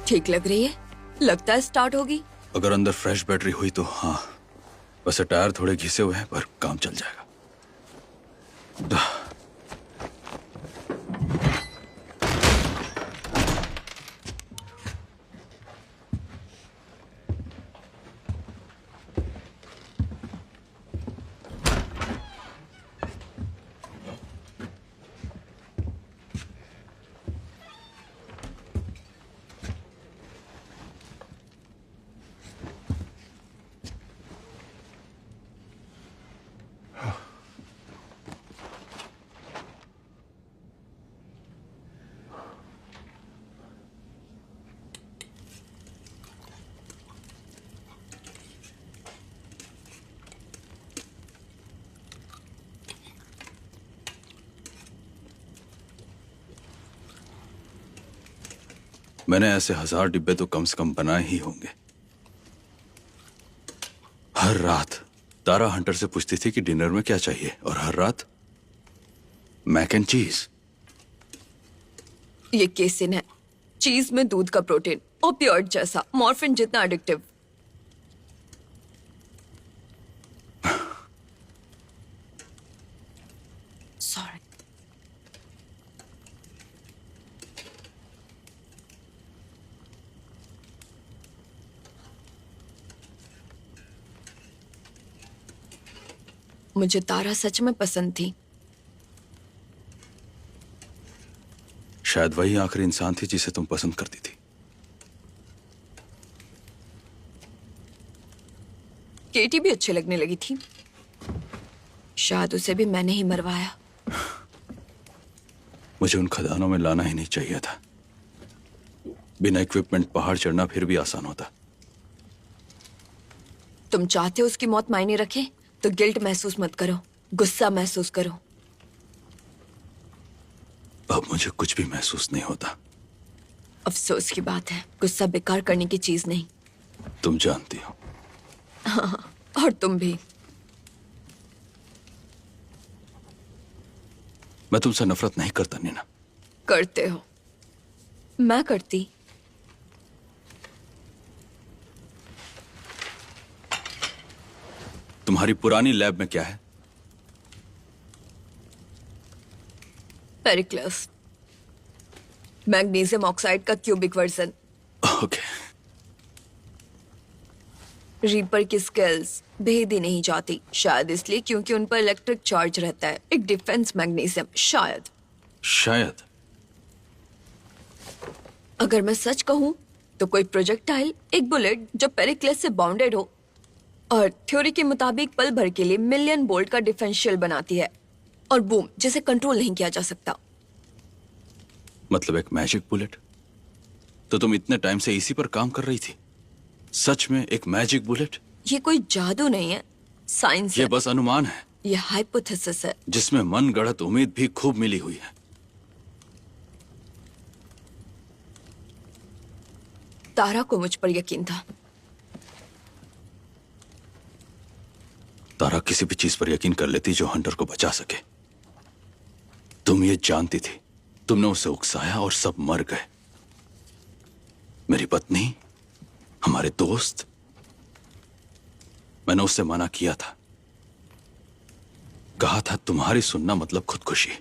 ठीक लग रही है। लगता है स्टार्ट होगी। अगर अंदर फ्रेश बैटरी हुई तो हाँ। वैसे टायर थोड़े घिसे हुए हैं पर काम चल जाएगा। मैंने ऐसे 1000 डिब्बे तो कम से कम बनाए ही होंगे। हर रात तारा हंटर से पूछती थी कि डिनर में क्या चाहिए, और हर रात मैक एंड चीज। ये केसिन है, चीज में दूध का प्रोटीन, ओपियोइड जैसा, मॉर्फिन जितना एडिक्टिव। सॉरी। मुझे तारा सच में पसंद थी। शायद वही आखिरी इंसान थी जिसे तुम पसंद करती थी। केटी भी अच्छी लगने लगी थी। शायद उसे भी मैंने ही मरवाया। मुझे उन खदानों में लाना ही नहीं चाहिए था। बिना इक्विपमेंट पहाड़ चढ़ना फिर भी आसान होता। तुम चाहते हो उसकी मौत मायने रखे तो गिल्ट महसूस मत करो, गुस्सा महसूस करो। अब मुझे कुछ भी महसूस नहीं होता। अफसोस की बात है, गुस्सा बेकार करने की चीज नहीं। तुम जानती हो। और तुम भी। मैं तुमसे नफरत नहीं करता नीना। करते हो। मैं करती। तुम्हारी पुरानी लैब में क्या है? पेरिक्लस, मैग्नीशियम ऑक्साइड का क्यूबिक वर्जन। ओके। रीपर की स्किल्स भेद ही नहीं जाती, शायद इसलिए क्योंकि उन पर इलेक्ट्रिक चार्ज रहता है। एक डिफेंस मैग्नीशियम, शायद। शायद। अगर मैं सच कहूं तो कोई प्रोजेक्टाइल, एक बुलेट जो पेरिक्लस से बाउंडेड हो और थ्योरी के मुताबिक पल भर के लिए मिलियन वोल्ट का डिफेंशियल बनाती है, और बूम, जिसे कंट्रोल नहीं किया जा सकता। मतलब एक मैजिक बुलेट? तो तुम इतने टाइम से इसी पर काम कर रही थी? सच में एक मैजिक बुलेट? ये कोई जादू नहीं है, साइंस ये है। बस अनुमान है, ये हाइपोथेसिस है। जिसमें मन गढ़ंत उम्मीद भी खूब मिली हुई है। तारा को मुझ पर यकीन था। तारा किसी भी चीज पर यकीन कर लेती जो हंटर को बचा सके। तुम ये जानती थी, तुमने उसे उकसाया और सब मर गए। मेरी पत्नी, हमारे दोस्त। मैंने उससे मना किया था, कहा था तुम्हारी सुनना मतलब खुदकुशी।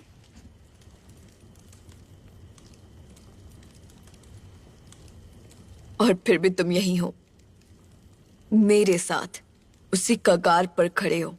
और फिर भी तुम यही हो, मेरे साथ उसी कगार पर खड़े हो।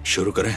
शुरू करें?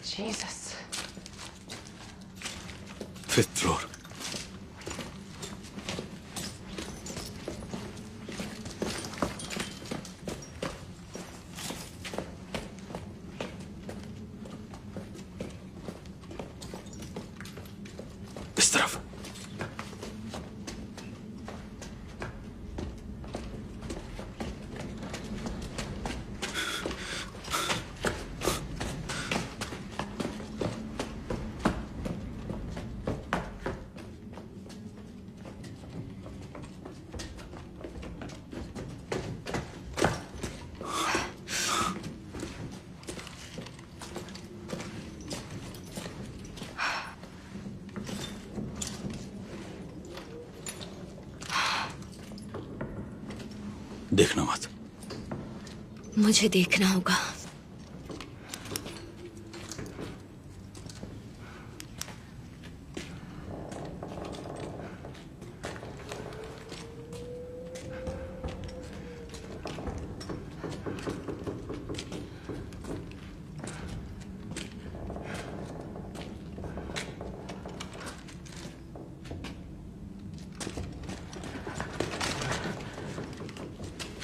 Jesus. 5th floor. देखना मत। मुझे देखना होगा।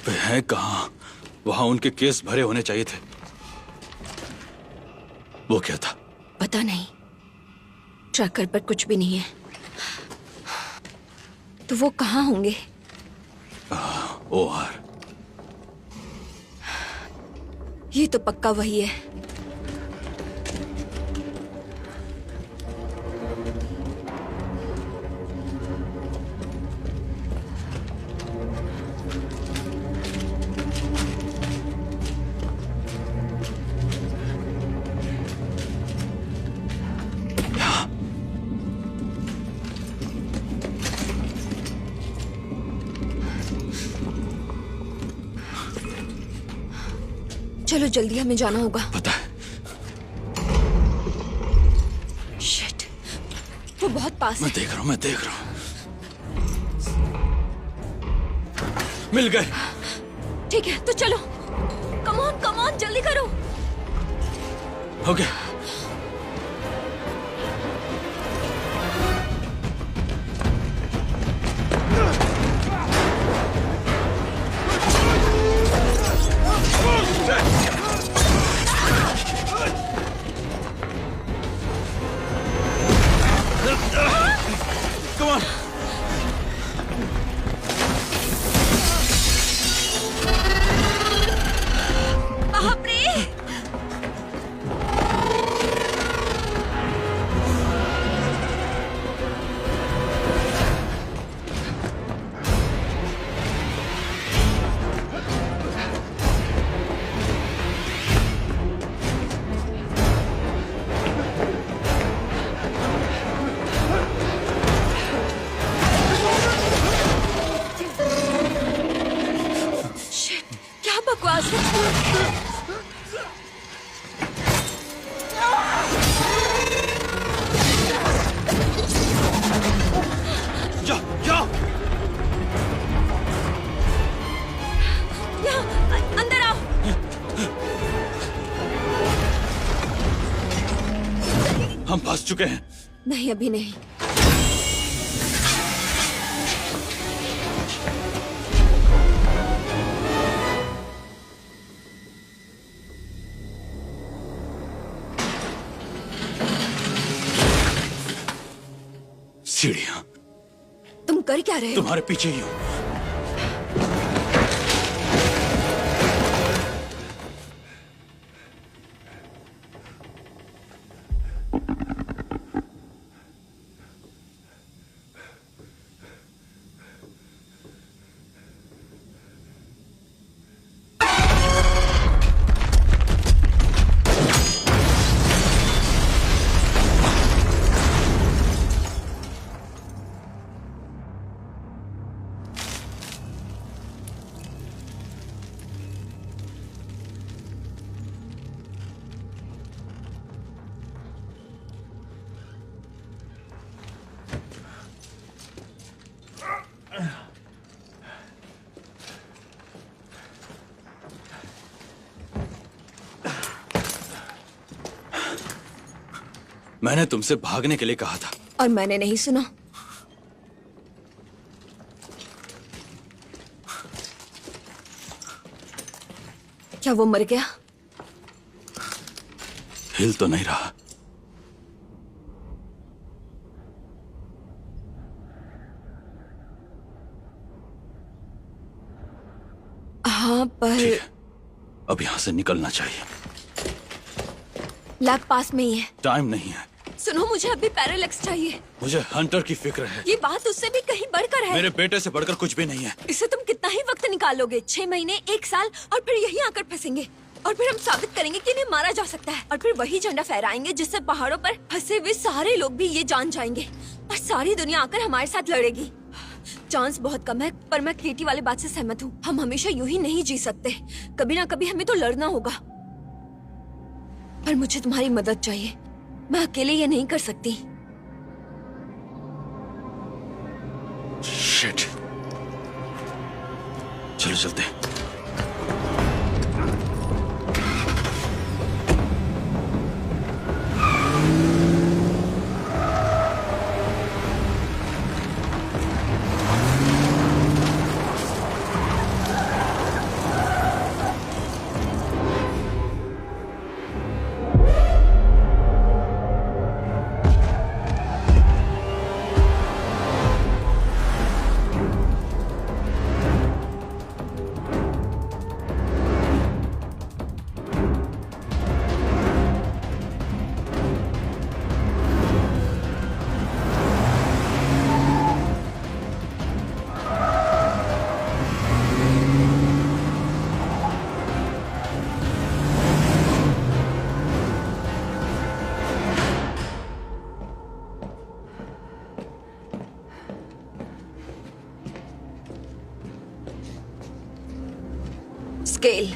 वे हैं कहाँ? वहां उनके केस भरे होने चाहिए थे। वो क्या था? पता नहीं, ट्रैकर पर कुछ भी नहीं है। तो वो कहाँ होंगे? OR। ये तो पक्का वही है। चलो जल्दी, हमें जाना होगा। पता है। शिट, वो बहुत पास है। मैं देख रहा हूँ। मिल गए। ठीक है, तो चलो। कम ऑन, जल्दी करो। ओके। Come on. बाप रे! शिट, क्या बकवास है। जाओ। अंदर आओ। हम फंस चुके हैं। नहीं, अभी नहीं। सीढ़ियां। तुम कर क्या रहे हो? तुम्हारे पीछे ही हूं। मैंने तुमसे भागने के लिए कहा था। और मैंने नहीं सुना। क्या वो मर गया? हिल तो नहीं रहा। हाँ, पर ठीक है, अब यहां से निकलना चाहिए। लैब पास में ही है। टाइम नहीं है। सुनो, मुझे अभी पैरालेक्स चाहिए। मुझे हंटर की फिक्र है। ये बात उससे भी कहीं बढ़कर है। मेरे बेटे से बढ़कर कुछ भी नहीं है। इससे तुम कितना ही वक्त निकालोगे? 6 महीने, 1 साल, और फिर यहीं आकर फंसेंगे। और फिर हम साबित करेंगे कि इन्हें मारा जा सकता है। और फिर वही झंडा फहराएंगे जिससे पहाड़ों पर फंसे हुए सारे लोग भी ये जान जाएंगे। और सारी दुनिया आकर हमारे साथ लड़ेगी। चांस बहुत कम है, पर मैं केटी वाले बात से सहमत हूँ। हम हमेशा यूं ही नहीं जी सकते, कभी ना कभी हमें तो लड़ना होगा। पर मुझे तुम्हारी मदद चाहिए, मैं अकेले ये नहीं कर सकती। शिट। चलो चलते हैं। स्केल।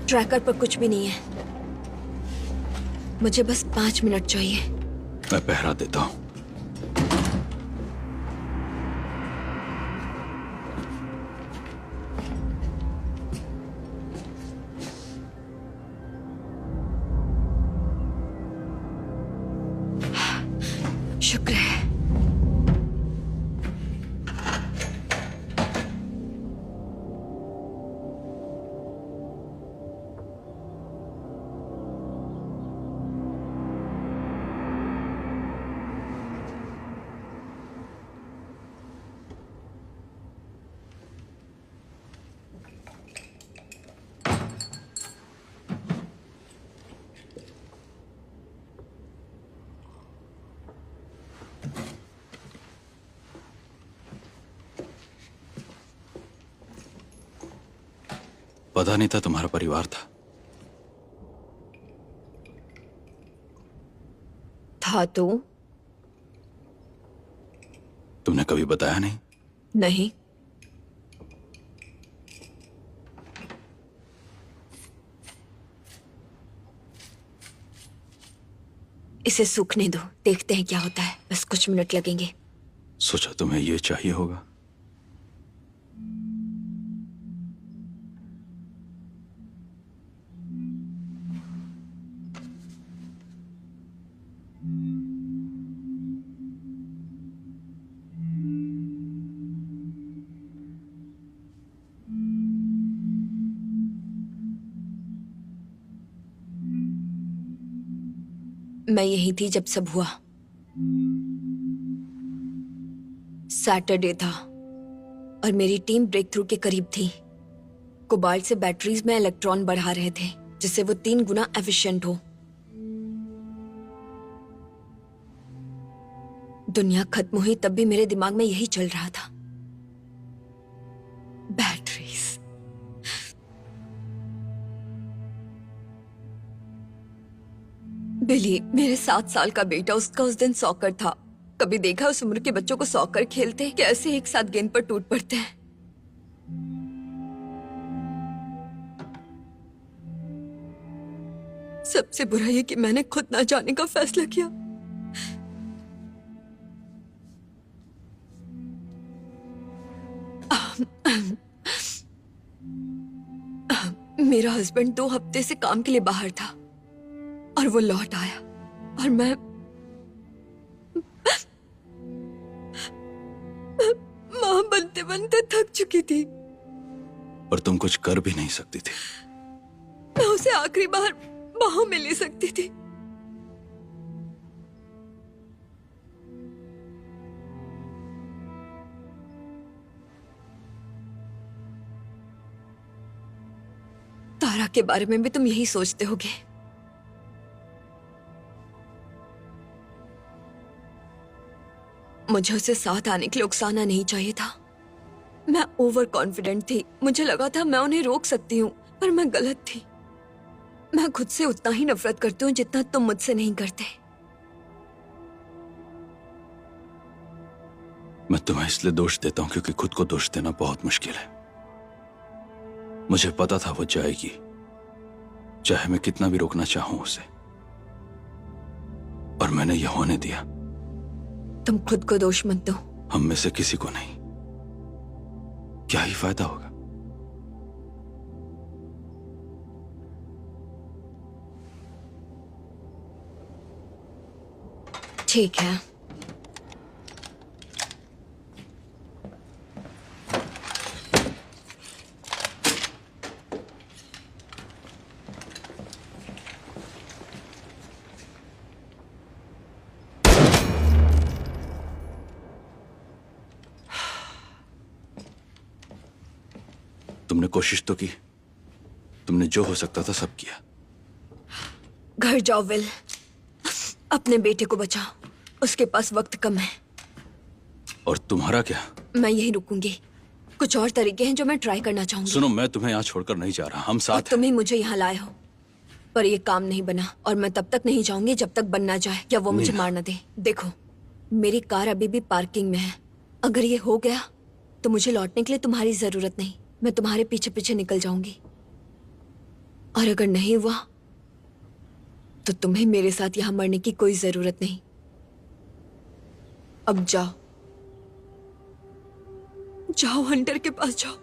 ट्रैकर पर कुछ भी नहीं है। मुझे बस 5 मिनट चाहिए। मैं पहरा देता हूँ। शुक्र है। पता नहीं था तुम्हारा परिवार था तो तुमने कभी बताया नहीं। नहीं। इसे सूखने दो, देखते हैं क्या होता है। बस कुछ मिनट लगेंगे। सोचा तुम्हें ये चाहिए होगा। मैं यही थी जब सब हुआ। सैटरडे था और मेरी टीम ब्रेक थ्रू के करीब थी। कोबाल्ट से बैटरीज में इलेक्ट्रॉन बढ़ा रहे थे जिससे वो 3 गुना एफिशिएंट हो। दुनिया खत्म हुई तब भी मेरे दिमाग में यही चल रहा था, बैटरीज। बिली, मेरे 7 साल का बेटा, उसका उस दिन सॉकर था। कभी देखा उस उम्र के बच्चों को सॉकर खेलते कैसे एक साथ गेंद पर टूट पड़ते हैं। सबसे बुरा ये कि मैंने खुद ना जाने का फैसला किया। मेरा हस्बैंड 2 हफ्ते से काम के लिए बाहर था और वो लौट आया और मैं मां बनते बनते थक चुकी थी। पर तुम कुछ कर भी नहीं सकती थी। मैं उसे आखिरी बार बाहों में ले सकती थी। तारा के बारे में भी तुम यही सोचते होगे। मुझे उसे साथ आने के लिए उकसाना नहीं चाहिए था। मैं ओवर कॉन्फिडेंट थी। मुझे लगा था मैं उन्हें रोक सकती हूँ, पर मैं गलत थी। मैं खुद से उतना ही नफरत करती हूँ जितना तुम मुझसे नहीं करते। मैं तुम्हें इसलिए दोष देता हूं क्योंकि खुद को दोष देना बहुत मुश्किल है। मुझे पता था वो जाएगी, चाहे मैं कितना भी रोकना चाहूं उसे, और मैंने यह होने दिया। तुम खुद को दोष मत दो। हम में से किसी को नहीं। क्या ही फायदा होगा। ठीक है। तुमने कोशिश तो की, तुमने जो हो सकता था सब किया। घर जाओ विल, अपने बेटे को बचाओ। उसके पास वक्त कम है। और तुम्हारा क्या? मैं यहीं रुकूंगी। कुछ और तरीके हैं जो मैं ट्राई करना चाहूंगी। सुनो, मैं तुम्हें यहाँ छोड़कर नहीं जा रहा। हम और साथ हैं। तुम ही मुझे यहाँ लाए हो, पर ये काम नहीं बना, और मैं तब तक नहीं जाऊंगी जब तक बन ना जाए या वो मुझे मीना। मार ना दे। देखो, मेरी कार अभी भी पार्किंग में है। अगर ये हो गया तो मुझे लौटने के लिए तुम्हारी जरूरत नहीं। मैं तुम्हारे पीछे पीछे निकल जाऊंगी। और अगर नहीं हुआ तो तुम्हें मेरे साथ यहाँ मरने की कोई जरूरत नहीं। अब जाओ, जाओ हंटर के पास जाओ।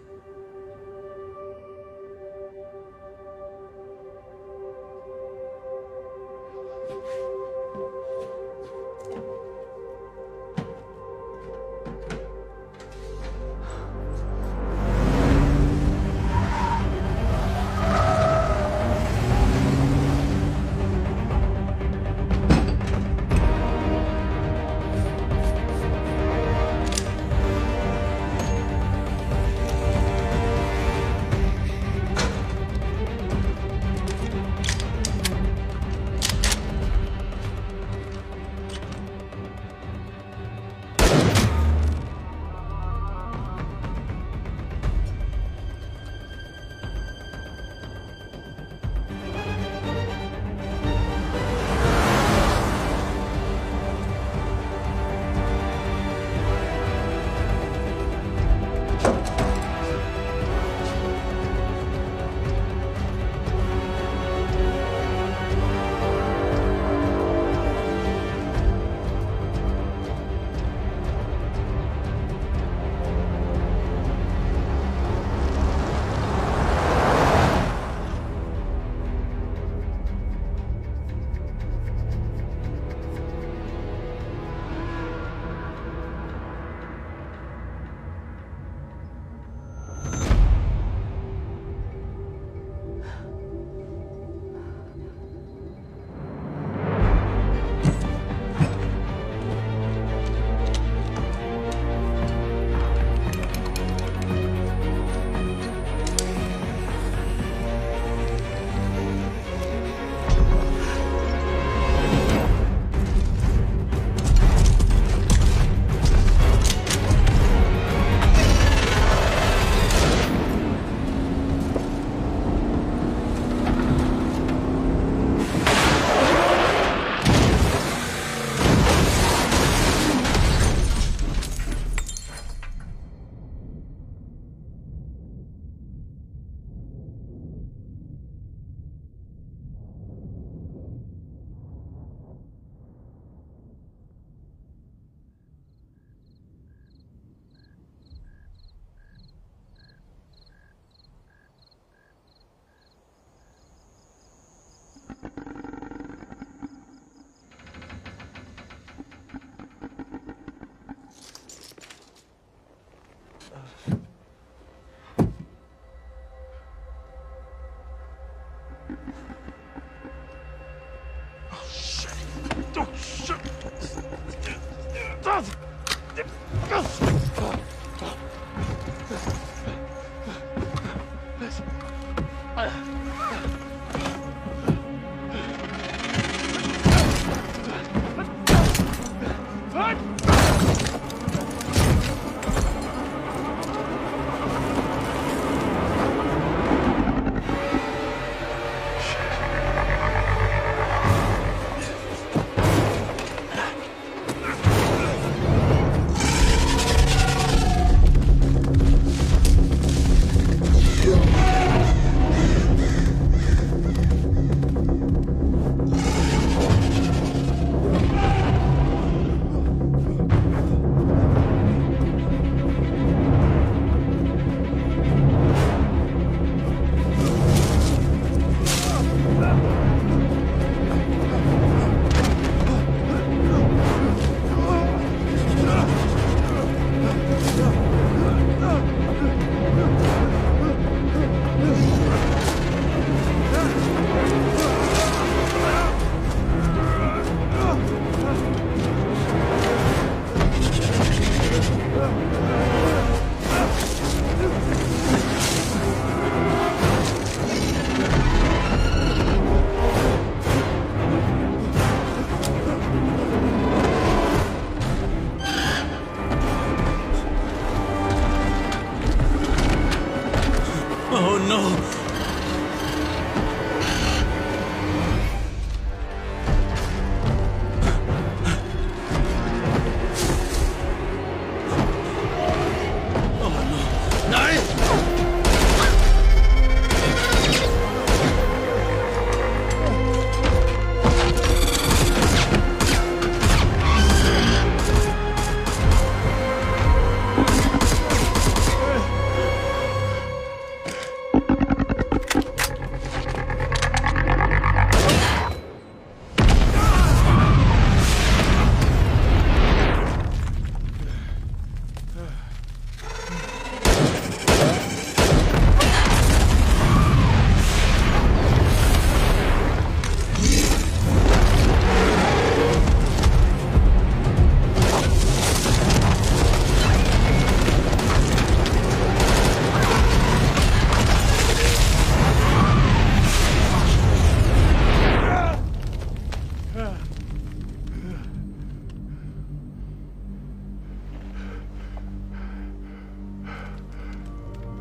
Oh no.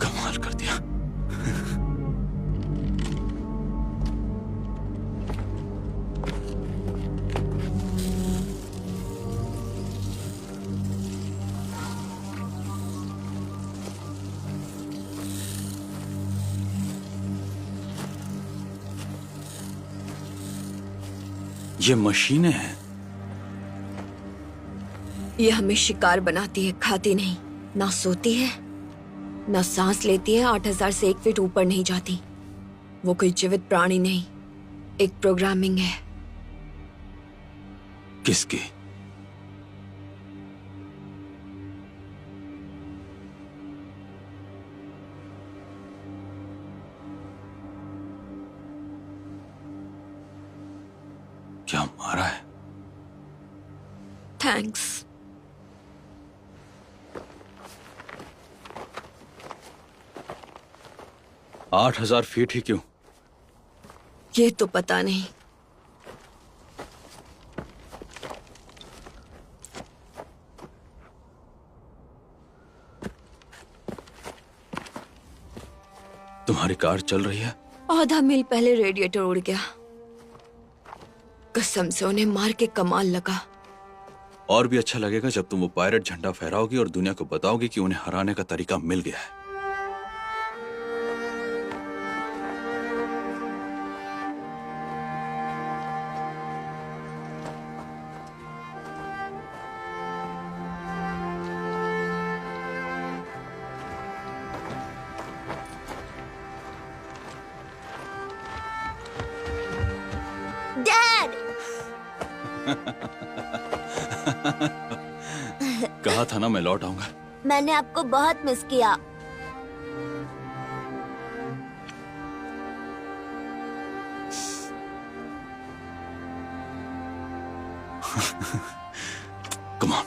कमाल कर दिया। ये मशीनें हैं। ये हमें शिकार बनाती है, खाती नहीं। ना सोती है, ना सांस लेती है, 8000 से 1 फीट ऊपर नहीं जाती। वो कोई जीवित प्राणी नहीं, एक प्रोग्रामिंग है। किसकी? क्या मारा है? थैंक्स। आठ 8000 फीट ही क्यों? ये तो पता नहीं। तुम्हारी कार चल रही है? आधा मील पहले रेडिएटर उड़ गया। कसम से उन्हें मार के कमाल लगा। और भी अच्छा लगेगा जब तुम वो पायरेट झंडा फहराओगी और दुनिया को बताओगी कि उन्हें हराने का तरीका मिल गया है। डैड! कहा था ना मैं लौट आऊंगा। मैंने आपको बहुत मिस किया। Come on.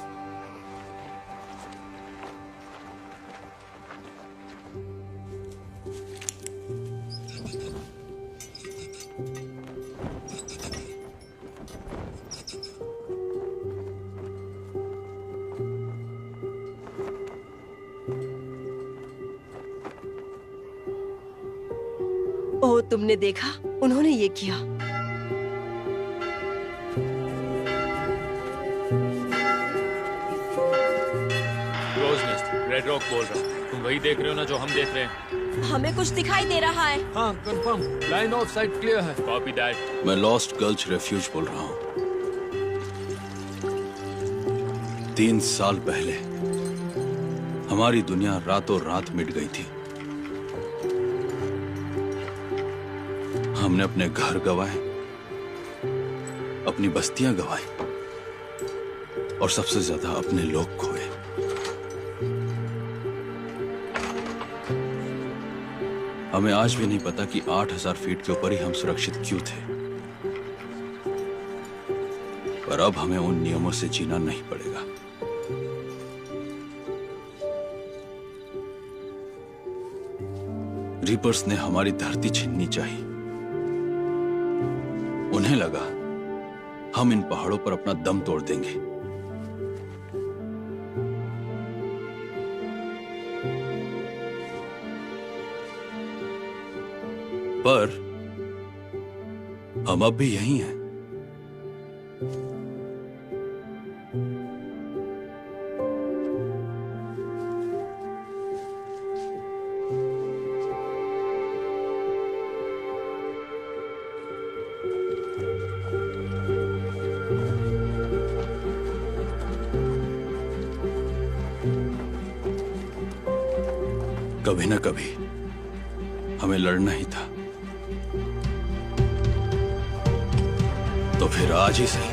ओह, तुमने देखा? उन्होंने ये किया। रेड रॉक बोल रहा हूँ। तुम वही देख रहे हो ना जो हम देख रहे हैं? हमें कुछ दिखाई दे रहा है। हाँ, confirm. Line of sight clear है। Copy that. मैं लॉस्ट गल्च रेफ्यूज बोल रहा हूँ। 3 साल पहले हमारी दुनिया रातों रात मिट गई थी। हमने अपने घर गंवाए, अपनी बस्तियां गंवाई और सबसे ज्यादा अपने लोग खोए। हमें आज भी नहीं पता कि 8000 फीट के ऊपर ही हम सुरक्षित क्यों थे। पर अब हमें उन नियमों से जीना नहीं पड़ेगा। रीपर्स ने हमारी धरती छीननी चाहिए। उन्हें लगा हम इन पहाड़ों पर अपना दम तोड़ देंगे। पर हम अब भी यही हैं। कभी ना कभी हमें लड़ना ही था, तो फिर आज ही सही।